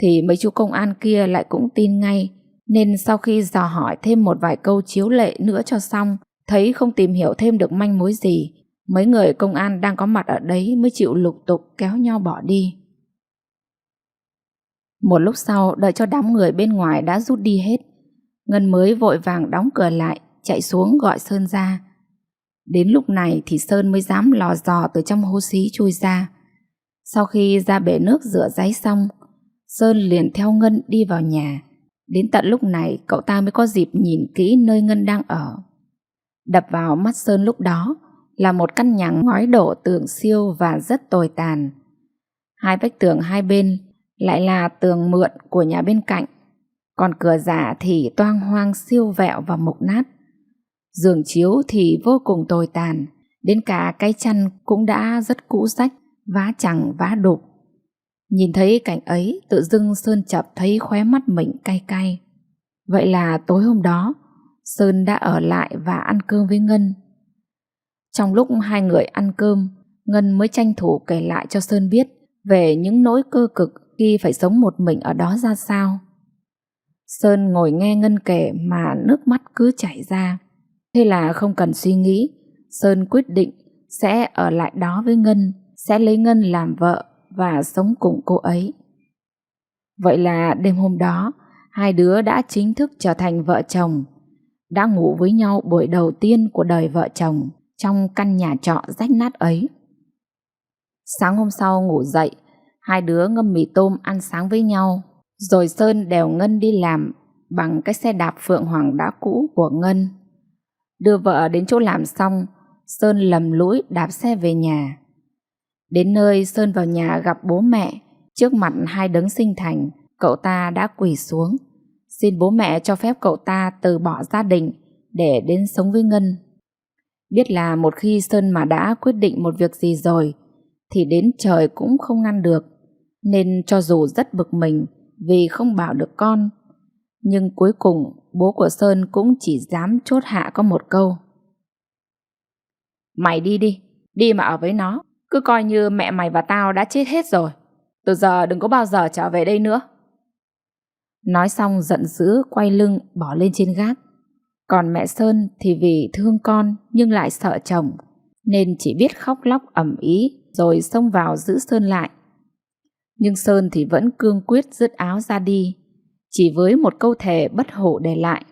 thì mấy chú công an kia lại cũng tin ngay, nên sau khi dò hỏi thêm một vài câu chiếu lệ nữa cho xong, thấy không tìm hiểu thêm được manh mối gì, mấy người công an đang có mặt ở đấy mới chịu lục tục kéo nhau bỏ đi. Một lúc sau, đợi cho đám người bên ngoài đã rút đi hết, Ngân mới vội vàng đóng cửa lại, chạy xuống gọi Sơn ra. Đến lúc này thì Sơn mới dám lò dò từ trong hố xí chui ra. Sau khi ra bể nước rửa ráy xong, Sơn liền theo Ngân đi vào nhà. Đến tận lúc này cậu ta mới có dịp nhìn kỹ nơi Ngân đang ở. Đập vào mắt Sơn lúc đó là một căn nhà ngói đổ tường siêu và rất tồi tàn. Hai vách tường hai bên lại là tường mượn của nhà bên cạnh, còn cửa giả thì toang hoang siêu vẹo và mục nát. Giường chiếu thì vô cùng tồi tàn, đến cả cái chăn cũng đã rất cũ rách, vá chằng vá đục. Nhìn thấy cảnh ấy, tự dưng Sơn Chập thấy khóe mắt mình cay cay. Vậy là tối hôm đó Sơn đã ở lại và ăn cơm với Ngân. Trong lúc hai người ăn cơm, Ngân mới tranh thủ kể lại cho Sơn biết về những nỗi cơ cực khi phải sống một mình ở đó ra sao. Sơn ngồi nghe Ngân kể mà nước mắt cứ chảy ra. Thế là không cần suy nghĩ, Sơn quyết định sẽ ở lại đó với Ngân, sẽ lấy Ngân làm vợ và sống cùng cô ấy. Vậy là đêm hôm đó, hai đứa đã chính thức trở thành vợ chồng, đã ngủ với nhau buổi đầu tiên của đời vợ chồng trong căn nhà trọ rách nát ấy. Sáng hôm sau ngủ dậy, hai đứa ngâm mì tôm ăn sáng với nhau, rồi Sơn đèo Ngân đi làm bằng cái xe đạp Phượng Hoàng đã cũ của Ngân. Đưa vợ đến chỗ làm xong, Sơn lầm lũi đạp xe về nhà. Đến nơi, Sơn vào nhà gặp bố mẹ. Trước mặt hai đấng sinh thành, cậu ta đã quỳ xuống xin bố mẹ cho phép cậu ta từ bỏ gia đình để đến sống với Ngân. Biết là một khi Sơn mà đã quyết định một việc gì rồi thì đến trời cũng không ngăn được, nên cho dù rất bực mình vì không bảo được con, nhưng cuối cùng bố của Sơn cũng chỉ dám chốt hạ có một câu: mày đi đi, đi mà ở với nó, cứ coi như mẹ mày và tao đã chết hết rồi, từ giờ đừng có bao giờ trở về đây nữa. Nói xong giận dữ quay lưng bỏ lên trên gác. Còn mẹ Sơn thì vì thương con nhưng lại sợ chồng, nên chỉ biết khóc lóc ầm ĩ rồi xông vào giữ Sơn lại. Nhưng Sơn thì vẫn cương quyết dứt áo ra đi, chỉ với một câu thề bất hủ để lại: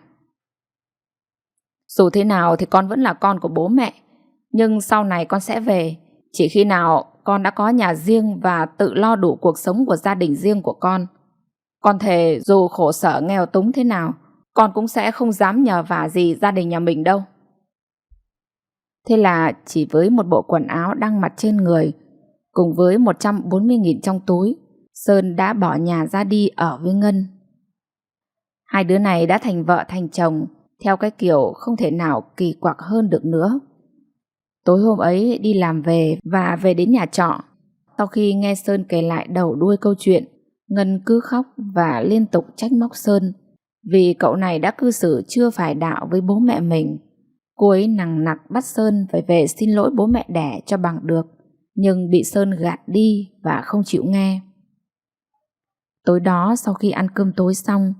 dù thế nào thì con vẫn là con của bố mẹ, Nhưng sau này con sẽ về, chỉ khi nào con đã có nhà riêng và tự lo đủ cuộc sống của gia đình riêng của con. Con thề dù khổ sở nghèo túng thế nào, con cũng sẽ không dám nhờ vả gì gia đình nhà mình đâu. Thế là chỉ với một bộ quần áo đang mặc trên người, cùng với 140.000 trong túi, Sơn đã bỏ nhà ra đi ở với Ngân. Hai đứa này đã thành vợ thành chồng theo cái kiểu không thể nào kỳ quặc hơn được nữa. Tối hôm ấy đi làm về và về đến nhà trọ. Sau khi nghe Sơn kể lại đầu đuôi câu chuyện, Ngân cứ khóc và liên tục trách móc Sơn vì cậu này đã cư xử chưa phải đạo với bố mẹ mình. Cô ấy nằng nặc bắt Sơn phải về xin lỗi bố mẹ đẻ cho bằng được, nhưng bị Sơn gạt đi và không chịu nghe. Tối đó sau khi ăn cơm tối xong,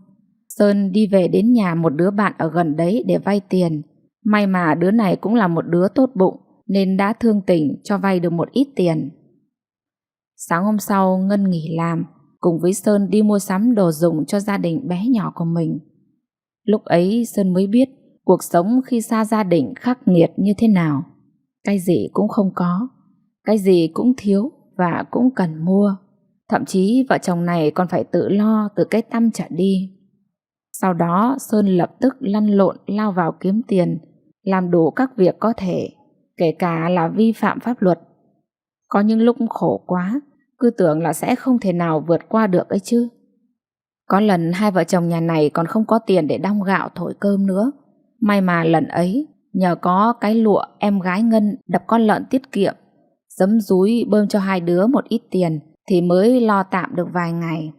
Sơn đi về đến nhà một đứa bạn ở gần đấy để vay tiền. May mà đứa này cũng là một đứa tốt bụng nên đã thương tình cho vay được một ít tiền. Sáng hôm sau Ngân nghỉ làm, cùng với Sơn đi mua sắm đồ dùng cho gia đình bé nhỏ của mình. Lúc ấy Sơn mới biết cuộc sống khi xa gia đình khắc nghiệt như thế nào. Cái gì cũng không có, cái gì cũng thiếu và cũng cần mua. Thậm chí vợ chồng này còn phải tự lo từ cái tăm trở đi. Sau đó Sơn lập tức lăn lộn lao vào kiếm tiền, làm đủ các việc có thể, kể cả là vi phạm pháp luật. Có những lúc khổ quá, cứ tưởng là sẽ không thể nào vượt qua được ấy chứ. Có lần hai vợ chồng nhà này còn không có tiền để đong gạo thổi cơm nữa. May mà lần ấy nhờ có cái lụa em gái Ngân đập con lợn tiết kiệm, giấm dúi bơm cho hai đứa một ít tiền thì mới lo tạm được vài ngày.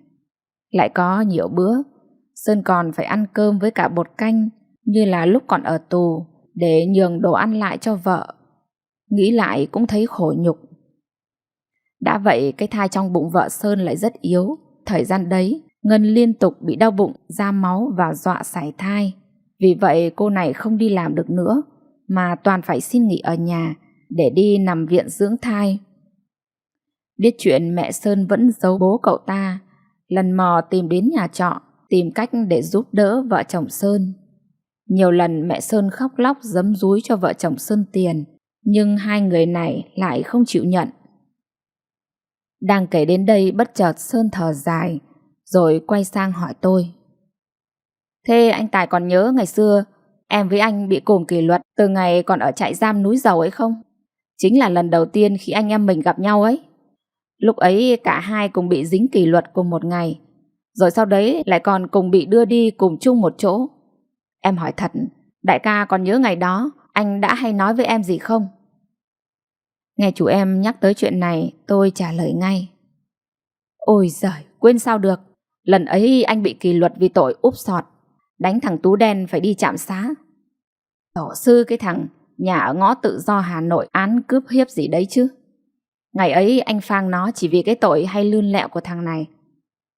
Lại có nhiều bữa Sơn còn phải ăn cơm với cả bột canh như là lúc còn ở tù để nhường đồ ăn lại cho vợ. Nghĩ lại cũng thấy khổ nhục. Đã vậy cái thai trong bụng vợ Sơn lại rất yếu. Thời gian đấy Ngân liên tục bị đau bụng, ra máu và dọa sảy thai. Vì vậy cô này không đi làm được nữa, mà toàn phải xin nghỉ ở nhà để đi nằm viện dưỡng thai. Biết chuyện mẹ Sơn vẫn giấu bố cậu ta, lần mò tìm đến nhà trọ, tìm cách để giúp đỡ vợ chồng Sơn. Nhiều lần mẹ Sơn khóc lóc giấm dúi cho vợ chồng Sơn tiền, nhưng hai người này lại không chịu nhận. Đang kể đến đây bất chợt Sơn thở dài, rồi quay sang hỏi tôi. Thế anh Tài còn nhớ ngày xưa em với anh bị cùm kỷ luật từ ngày còn ở trại giam Núi Dầu ấy không? Chính là lần đầu tiên khi anh em mình gặp nhau ấy. Lúc ấy cả hai cùng bị dính kỷ luật cùng một ngày, rồi sau đấy lại còn cùng bị đưa đi cùng chung một chỗ. Em hỏi thật, đại ca còn nhớ ngày đó anh đã hay nói với em gì không? Nghe chủ em nhắc tới chuyện này, tôi trả lời ngay. Ôi giời, quên sao được. Lần ấy anh bị kỷ luật vì tội úp sọt, đánh thằng Tú Đen phải đi trạm xá. Tổ sư cái thằng nhà ở ngõ Tự Do Hà Nội án cướp hiếp gì đấy chứ. Ngày ấy anh phang nó chỉ vì cái tội hay lươn lẹo của thằng này.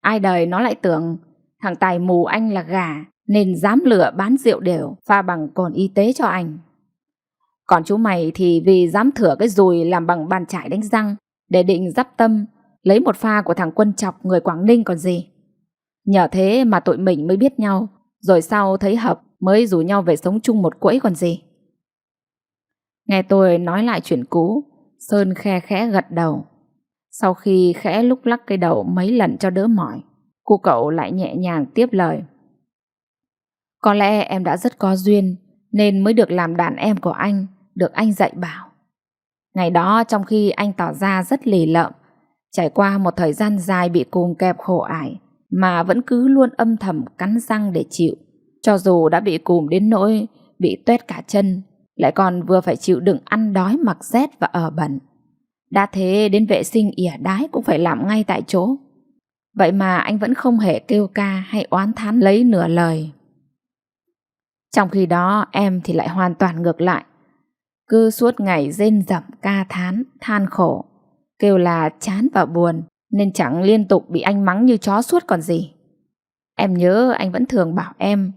Ai đời nó lại tưởng thằng Tài mù anh là gà nên dám lừa bán rượu đều pha bằng cồn y tế cho anh. Còn chú mày thì vì dám thửa cái dùi làm bằng bàn chải đánh răng để định dắp tâm lấy một pha của thằng Quân Chọc người Quảng Ninh còn gì. Nhờ thế mà tụi mình mới biết nhau, rồi sau thấy hợp mới rủ nhau về sống chung một quẫy còn gì. Nghe tôi nói lại chuyện cũ, Sơn khe khẽ gật đầu. Sau khi khẽ lúc lắc cái đầu mấy lần cho đỡ mỏi, cô cậu lại nhẹ nhàng tiếp lời. Có lẽ em đã rất có duyên nên mới được làm đàn em của anh, được anh dạy bảo. Ngày đó trong khi anh tỏ ra rất lì lợm, trải qua một thời gian dài bị cùn kẹp khổ ải, mà vẫn cứ luôn âm thầm cắn răng để chịu. Cho dù đã bị cùm đến nỗi bị toét cả chân, lại còn vừa phải chịu đựng ăn đói mặc rét và ở bẩn. Đã thế đến vệ sinh ỉa đái cũng phải làm ngay tại chỗ. Vậy mà anh vẫn không hề kêu ca hay oán thán lấy nửa lời. Trong khi đó em thì lại hoàn toàn ngược lại. Cứ suốt ngày rên rẩm ca thán, than khổ, kêu là chán và buồn, nên chẳng liên tục bị anh mắng như chó suốt còn gì. Em nhớ anh vẫn thường bảo em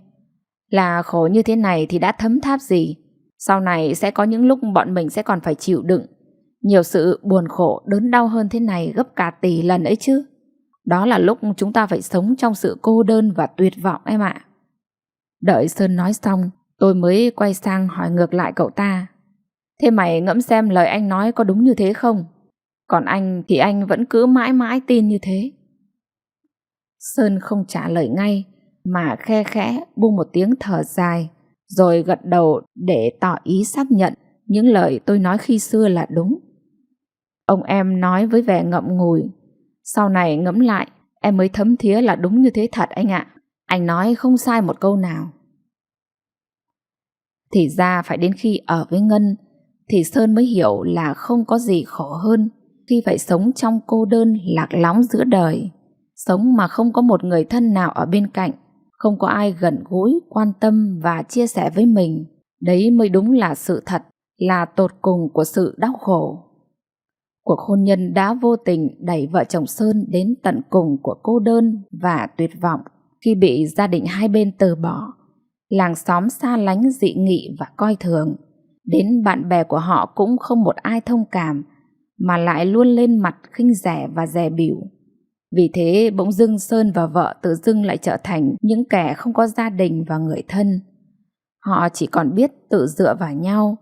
là khổ như thế này thì đã thấm tháp gì, sau này sẽ có những lúc bọn mình sẽ còn phải chịu đựng nhiều sự buồn khổ đớn đau hơn thế này gấp cả tỷ lần ấy chứ. Đó là lúc chúng ta phải sống trong sự cô đơn và tuyệt vọng em ạ. Đợi Sơn nói xong, tôi mới quay sang hỏi ngược lại cậu ta. Thế mày ngẫm xem lời anh nói có đúng như thế không? Còn anh thì anh vẫn cứ mãi mãi tin như thế. Sơn không trả lời ngay, mà khe khẽ buông một tiếng thở dài, rồi gật đầu để tỏ ý xác nhận những lời tôi nói khi xưa là đúng. Ông em nói với vẻ ngậm ngùi: sau này ngẫm lại, em mới thấm thía là đúng như thế thật anh ạ. Anh nói không sai một câu nào. Thì ra phải đến khi ở với Ngân thì Sơn mới hiểu là không có gì khổ hơn khi phải sống trong cô đơn lạc lõng giữa đời. Sống mà không có một người thân nào ở bên cạnh, không có ai gần gũi, quan tâm và chia sẻ với mình. Đấy mới đúng là sự thật, là tột cùng của sự đau khổ. Cuộc hôn nhân đã vô tình đẩy vợ chồng Sơn đến tận cùng của cô đơn và tuyệt vọng khi bị gia đình hai bên từ bỏ, làng xóm xa lánh dị nghị và coi thường. Đến bạn bè của họ cũng không một ai thông cảm, mà lại luôn lên mặt khinh rẻ và dè bỉu. Vì thế bỗng dưng Sơn và vợ tự dưng lại trở thành những kẻ không có gia đình và người thân. Họ chỉ còn biết tự dựa vào nhau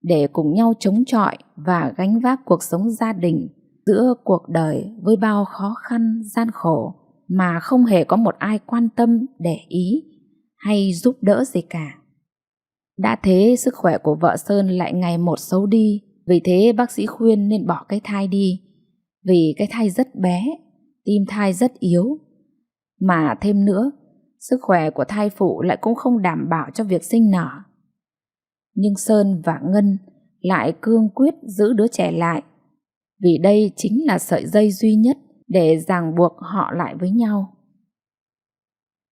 để cùng nhau chống chọi và gánh vác cuộc sống gia đình giữa cuộc đời với bao khó khăn gian khổ mà không hề có một ai quan tâm, để ý hay giúp đỡ gì cả. Đã thế sức khỏe của vợ Sơn lại ngày một xấu đi, vì thế bác sĩ khuyên nên bỏ cái thai đi. Vì cái thai rất bé, tim thai rất yếu, mà thêm nữa, sức khỏe của thai phụ lại cũng không đảm bảo cho việc sinh nở. Nhưng Sơn và Ngân lại cương quyết giữ đứa trẻ lại, vì đây chính là sợi dây duy nhất để ràng buộc họ lại với nhau.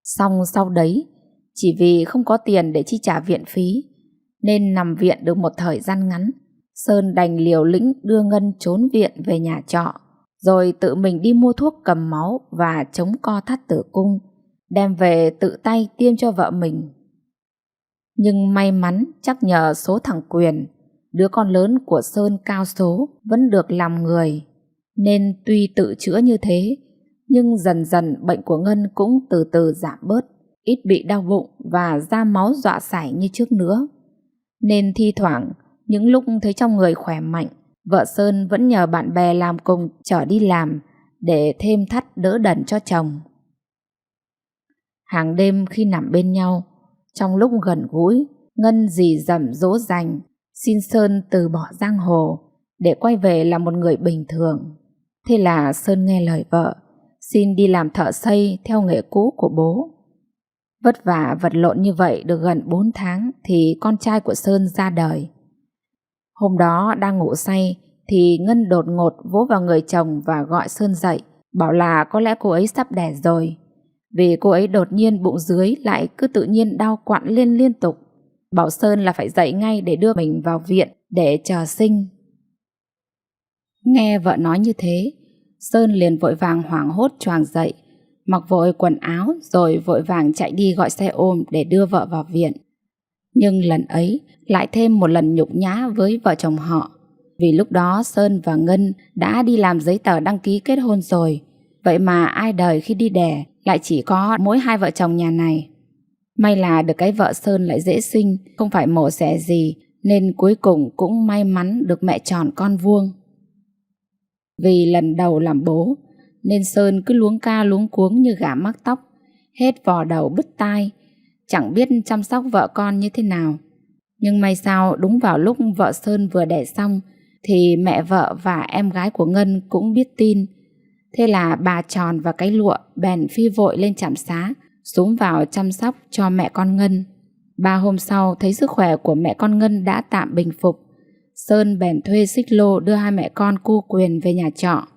Xong sau đấy, chỉ vì không có tiền để chi trả viện phí, nên nằm viện được một thời gian ngắn, Sơn đành liều lĩnh đưa Ngân trốn viện về nhà trọ, rồi tự mình đi mua thuốc cầm máu và chống co thắt tử cung, đem về tự tay tiêm cho vợ mình. Nhưng may mắn chắc nhờ số thằng Quyền, đứa con lớn của Sơn cao số, vẫn được làm người, nên tuy tự chữa như thế, nhưng dần dần bệnh của Ngân cũng từ từ giảm bớt, ít bị đau bụng và ra máu dọa sảy như trước nữa. Nên thi thoảng, những lúc thấy trong người khỏe mạnh, vợ Sơn vẫn nhờ bạn bè làm cùng chở đi làm để thêm thắt đỡ đần cho chồng. Hàng đêm khi nằm bên nhau, trong lúc gần gũi, Ngân rì rầm dỗ dành xin Sơn từ bỏ giang hồ để quay về là một người bình thường. Thế là Sơn nghe lời vợ, xin đi làm thợ xây theo nghề cũ của bố. Vất vả vật lộn như vậy được gần 4 tháng thì con trai của Sơn ra đời. Hôm đó đang ngủ say thì Ngân đột ngột vỗ vào người chồng và gọi Sơn dậy, bảo là có lẽ cô ấy sắp đẻ rồi. Vì cô ấy đột nhiên bụng dưới lại cứ tự nhiên đau quặn lên liên tục, bảo Sơn là phải dậy ngay để đưa mình vào viện để chờ sinh. Nghe vợ nói như thế, Sơn liền vội vàng hoảng hốt choàng dậy, mặc vội quần áo rồi vội vàng chạy đi gọi xe ôm để đưa vợ vào viện. Nhưng lần ấy lại thêm một lần nhục nhã với vợ chồng họ, vì lúc đó Sơn và Ngân đã đi làm giấy tờ đăng ký kết hôn rồi. Vậy mà ai đời khi đi đẻ lại chỉ có mỗi hai vợ chồng nhà này. May là được cái vợ Sơn lại dễ sinh, không phải mổ xẻ gì, nên cuối cùng cũng may mắn được mẹ tròn con vuông. Vì lần đầu làm bố nên Sơn cứ luống ca luống cuống như gà mắc tóc, hết vò đầu bứt tai, chẳng biết chăm sóc vợ con như thế nào. Nhưng may sao đúng vào lúc vợ Sơn vừa đẻ xong thì mẹ vợ và em gái của Ngân cũng biết tin. Thế là bà Tròn và cái lụa bèn phi vội lên trạm xá, xuống vào chăm sóc cho mẹ con Ngân. 3 hôm sau thấy sức khỏe của mẹ con Ngân đã tạm bình phục, Sơn bèn thuê xích lô đưa hai mẹ con cô Quyền về nhà trọ.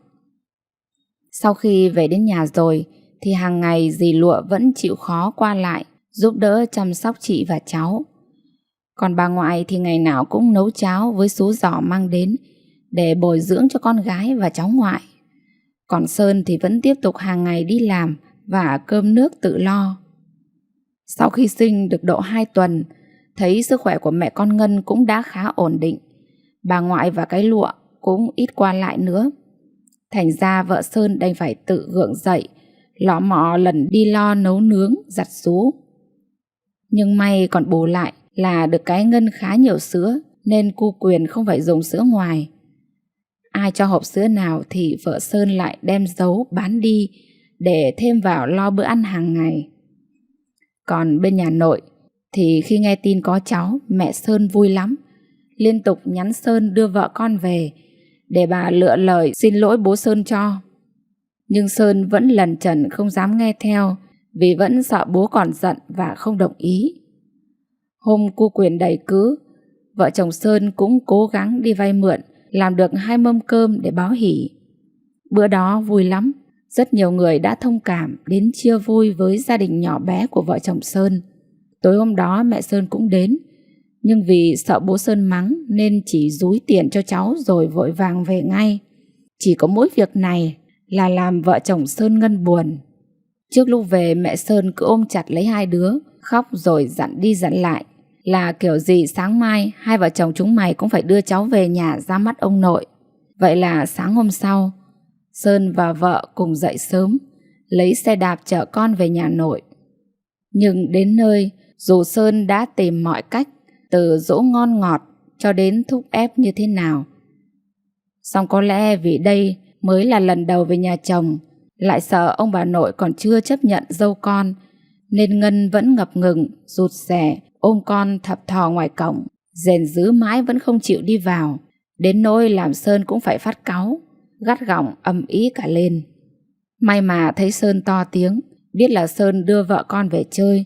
Sau khi về đến nhà rồi thì hàng ngày dì Lụa vẫn chịu khó qua lại giúp đỡ chăm sóc chị và cháu. Còn bà ngoại thì ngày nào cũng nấu cháo với sú giò mang đến để bồi dưỡng cho con gái và cháu ngoại. Còn Sơn thì vẫn tiếp tục hàng ngày đi làm và cơm nước tự lo. Sau khi sinh được độ 2 tuần, thấy sức khỏe của mẹ con Ngân cũng đã khá ổn định, bà ngoại và cái lụa cũng ít qua lại nữa. Thành ra vợ Sơn đành phải tự gượng dậy, lọ mọ lần đi lo nấu nướng, giặt giũ. Nhưng may còn bù lại là được cái Ngân khá nhiều sữa, nên cu Quyền không phải dùng sữa ngoài. Ai cho hộp sữa nào thì vợ Sơn lại đem giấu bán đi để thêm vào lo bữa ăn hàng ngày. Còn bên nhà nội thì khi nghe tin có cháu, mẹ Sơn vui lắm, liên tục nhắn Sơn đưa vợ con về để bà lựa lời xin lỗi bố Sơn cho. Nhưng Sơn vẫn lẩn chẩn không dám nghe theo vì vẫn sợ bố còn giận và không đồng ý. Hôm cu Quyền đầy cứ, vợ chồng Sơn cũng cố gắng đi vay mượn làm được 2 mâm cơm để báo hỉ. Bữa đó vui lắm, rất nhiều người đã thông cảm đến chia vui với gia đình nhỏ bé của vợ chồng Sơn. Tối hôm đó mẹ Sơn cũng đến, nhưng vì sợ bố Sơn mắng nên chỉ dúi tiền cho cháu rồi vội vàng về ngay. Chỉ có mỗi việc này là làm vợ chồng Sơn Ngân buồn. Trước lúc về, mẹ Sơn cứ ôm chặt lấy hai đứa, khóc rồi dặn đi dặn lại là kiểu gì sáng mai hai vợ chồng chúng mày cũng phải đưa cháu về nhà ra mắt ông nội. Vậy là sáng hôm sau, Sơn và vợ cùng dậy sớm, lấy xe đạp chở con về nhà nội. Nhưng đến nơi, dù Sơn đã tìm mọi cách, từ dỗ ngon ngọt cho đến thúc ép như thế nào, song có lẽ vì đây mới là lần đầu về nhà chồng, lại sợ ông bà nội còn chưa chấp nhận dâu con, nên Ngân vẫn ngập ngừng, rụt rè ôm con thập thò ngoài cổng, rền rứ mãi vẫn không chịu đi vào, đến nỗi làm Sơn cũng phải phát cáu, gắt gỏng ầm ĩ cả lên. May mà thấy Sơn to tiếng, biết là Sơn đưa vợ con về chơi,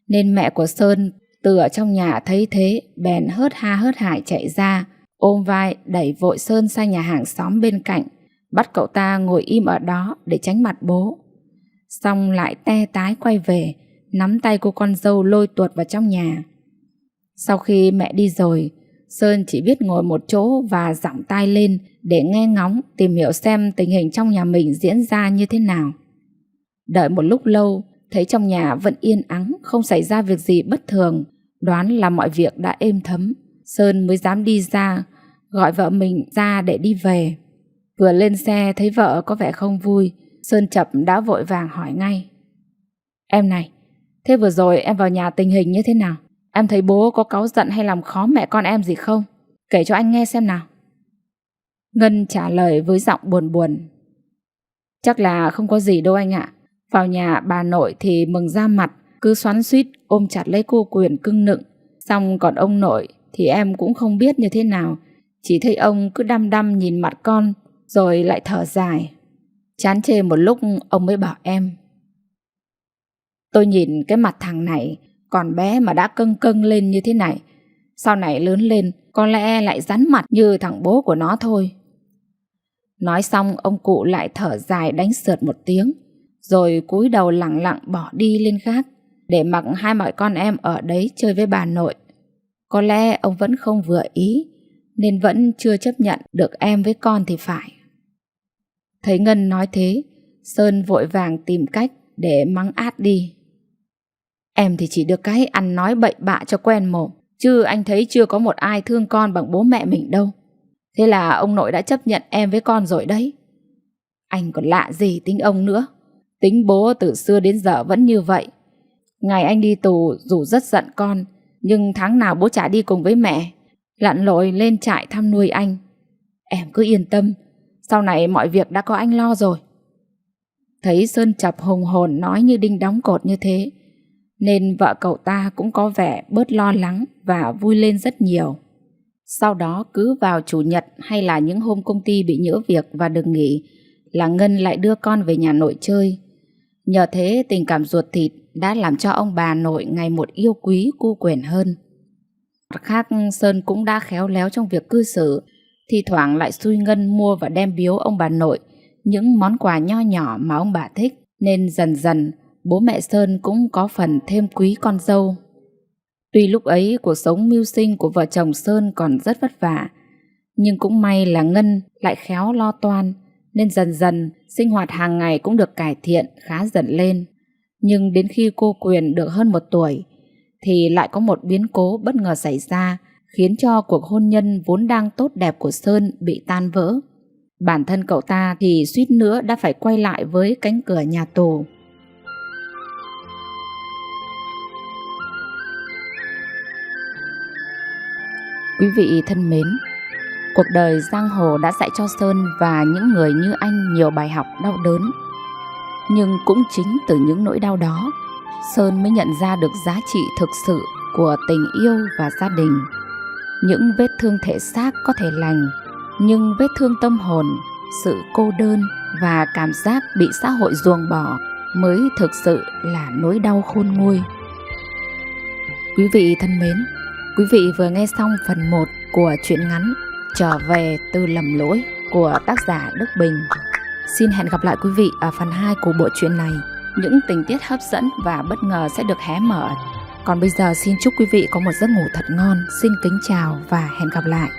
nên mẹ của Sơn từ ở trong nhà thấy thế bèn hớt ha hớt hải chạy ra, ôm vai đẩy vội Sơn sang nhà hàng xóm bên cạnh, bắt cậu ta ngồi im ở đó để tránh mặt bố. Xong lại te tái quay về, nắm tay cô con dâu lôi tuột vào trong nhà. Sau khi mẹ đi rồi, Sơn chỉ biết ngồi một chỗ và giọng tai lên để nghe ngóng, tìm hiểu xem tình hình trong nhà mình diễn ra như thế nào. Đợi một lúc lâu, thấy trong nhà vẫn yên ắng, không xảy ra việc gì bất thường, đoán là mọi việc đã êm thấm, Sơn mới dám đi ra, gọi vợ mình ra để đi về. Vừa lên xe thấy vợ có vẻ không vui, Sơn chập đã vội vàng hỏi ngay: "Em này, thế vừa rồi em vào nhà tình hình như thế nào? Em thấy bố có cáu giận hay làm khó mẹ con em gì không? Kể cho anh nghe xem nào." Ngân trả lời với giọng buồn buồn: "Chắc là không có gì đâu anh ạ. Vào nhà bà nội thì mừng ra mặt, cứ xoắn xuýt ôm chặt lấy cô Quyền cưng nựng. Xong còn ông nội thì em cũng không biết như thế nào, chỉ thấy ông cứ đăm đăm nhìn mặt con rồi lại thở dài. Chán chê một lúc ông mới bảo em: tôi nhìn cái mặt thằng này còn bé mà đã cưng cưng lên như thế này, sau này lớn lên có lẽ lại rắn mặt như thằng bố của nó thôi." Nói xong ông cụ lại thở dài đánh sượt một tiếng, rồi cúi đầu lẳng lặng bỏ đi lên gác, để mặc hai mẹ con em ở đấy chơi với bà nội. Có lẽ ông vẫn không vừa ý, nên vẫn chưa chấp nhận được em với con thì phải. Thấy Ngân nói thế, Sơn vội vàng tìm cách để mắng át đi: "Em thì chỉ được cái ăn nói bậy bạ cho quen mồm, chứ anh thấy chưa có một ai thương con bằng bố mẹ mình đâu. Thế là ông nội đã chấp nhận em với con rồi đấy. Anh còn lạ gì tính ông nữa. Tính bố từ xưa đến giờ vẫn như vậy. Ngày anh đi tù dù rất giận con, nhưng tháng nào bố chả đi cùng với mẹ, lặn lội lên trại thăm nuôi anh. Em cứ yên tâm, sau này mọi việc đã có anh lo rồi." Thấy Sơn chập hùng hồn nói như đinh đóng cột như thế, nên vợ cậu ta cũng có vẻ bớt lo lắng và vui lên rất nhiều. Sau đó cứ vào chủ nhật hay là những hôm công ty bị nhỡ việc và được nghỉ là Ngân lại đưa con về nhà nội chơi. Nhờ thế tình cảm ruột thịt đã làm cho ông bà nội ngày một yêu quý cu Quyền hơn. Mặt khác, Sơn cũng đã khéo léo trong việc cư xử, thi thoảng lại xui Ngân mua và đem biếu ông bà nội những món quà nho nhỏ mà ông bà thích, nên dần dần bố mẹ Sơn cũng có phần thêm quý con dâu. Tuy lúc ấy cuộc sống mưu sinh của vợ chồng Sơn còn rất vất vả, nhưng cũng may là Ngân lại khéo lo toan, nên dần dần sinh hoạt hàng ngày cũng được cải thiện khá dần lên. Nhưng đến khi cô Quyền được hơn 1 tuổi thì lại có một biến cố bất ngờ xảy ra, khiến cho cuộc hôn nhân vốn đang tốt đẹp của Sơn bị tan vỡ. Bản thân cậu ta thì suýt nữa đã phải quay lại với cánh cửa nhà tù. Quý vị thân mến, cuộc đời giang hồ đã dạy cho Sơn và những người như anh nhiều bài học đau đớn. Nhưng cũng chính từ những nỗi đau đó, Sơn mới nhận ra được giá trị thực sự của tình yêu và gia đình. Những vết thương thể xác có thể lành, nhưng vết thương tâm hồn, sự cô đơn và cảm giác bị xã hội ruồng bỏ mới thực sự là nỗi đau khôn nguôi. Quý vị thân mến, quý vị vừa nghe xong phần 1 của truyện ngắn Trở về từ lầm lỗi của tác giả Đức Bình. Xin hẹn gặp lại quý vị ở phần 2 của bộ truyện này. Những tình tiết hấp dẫn và bất ngờ sẽ được hé mở. Còn bây giờ xin chúc quý vị có một giấc ngủ thật ngon. Xin kính chào và hẹn gặp lại.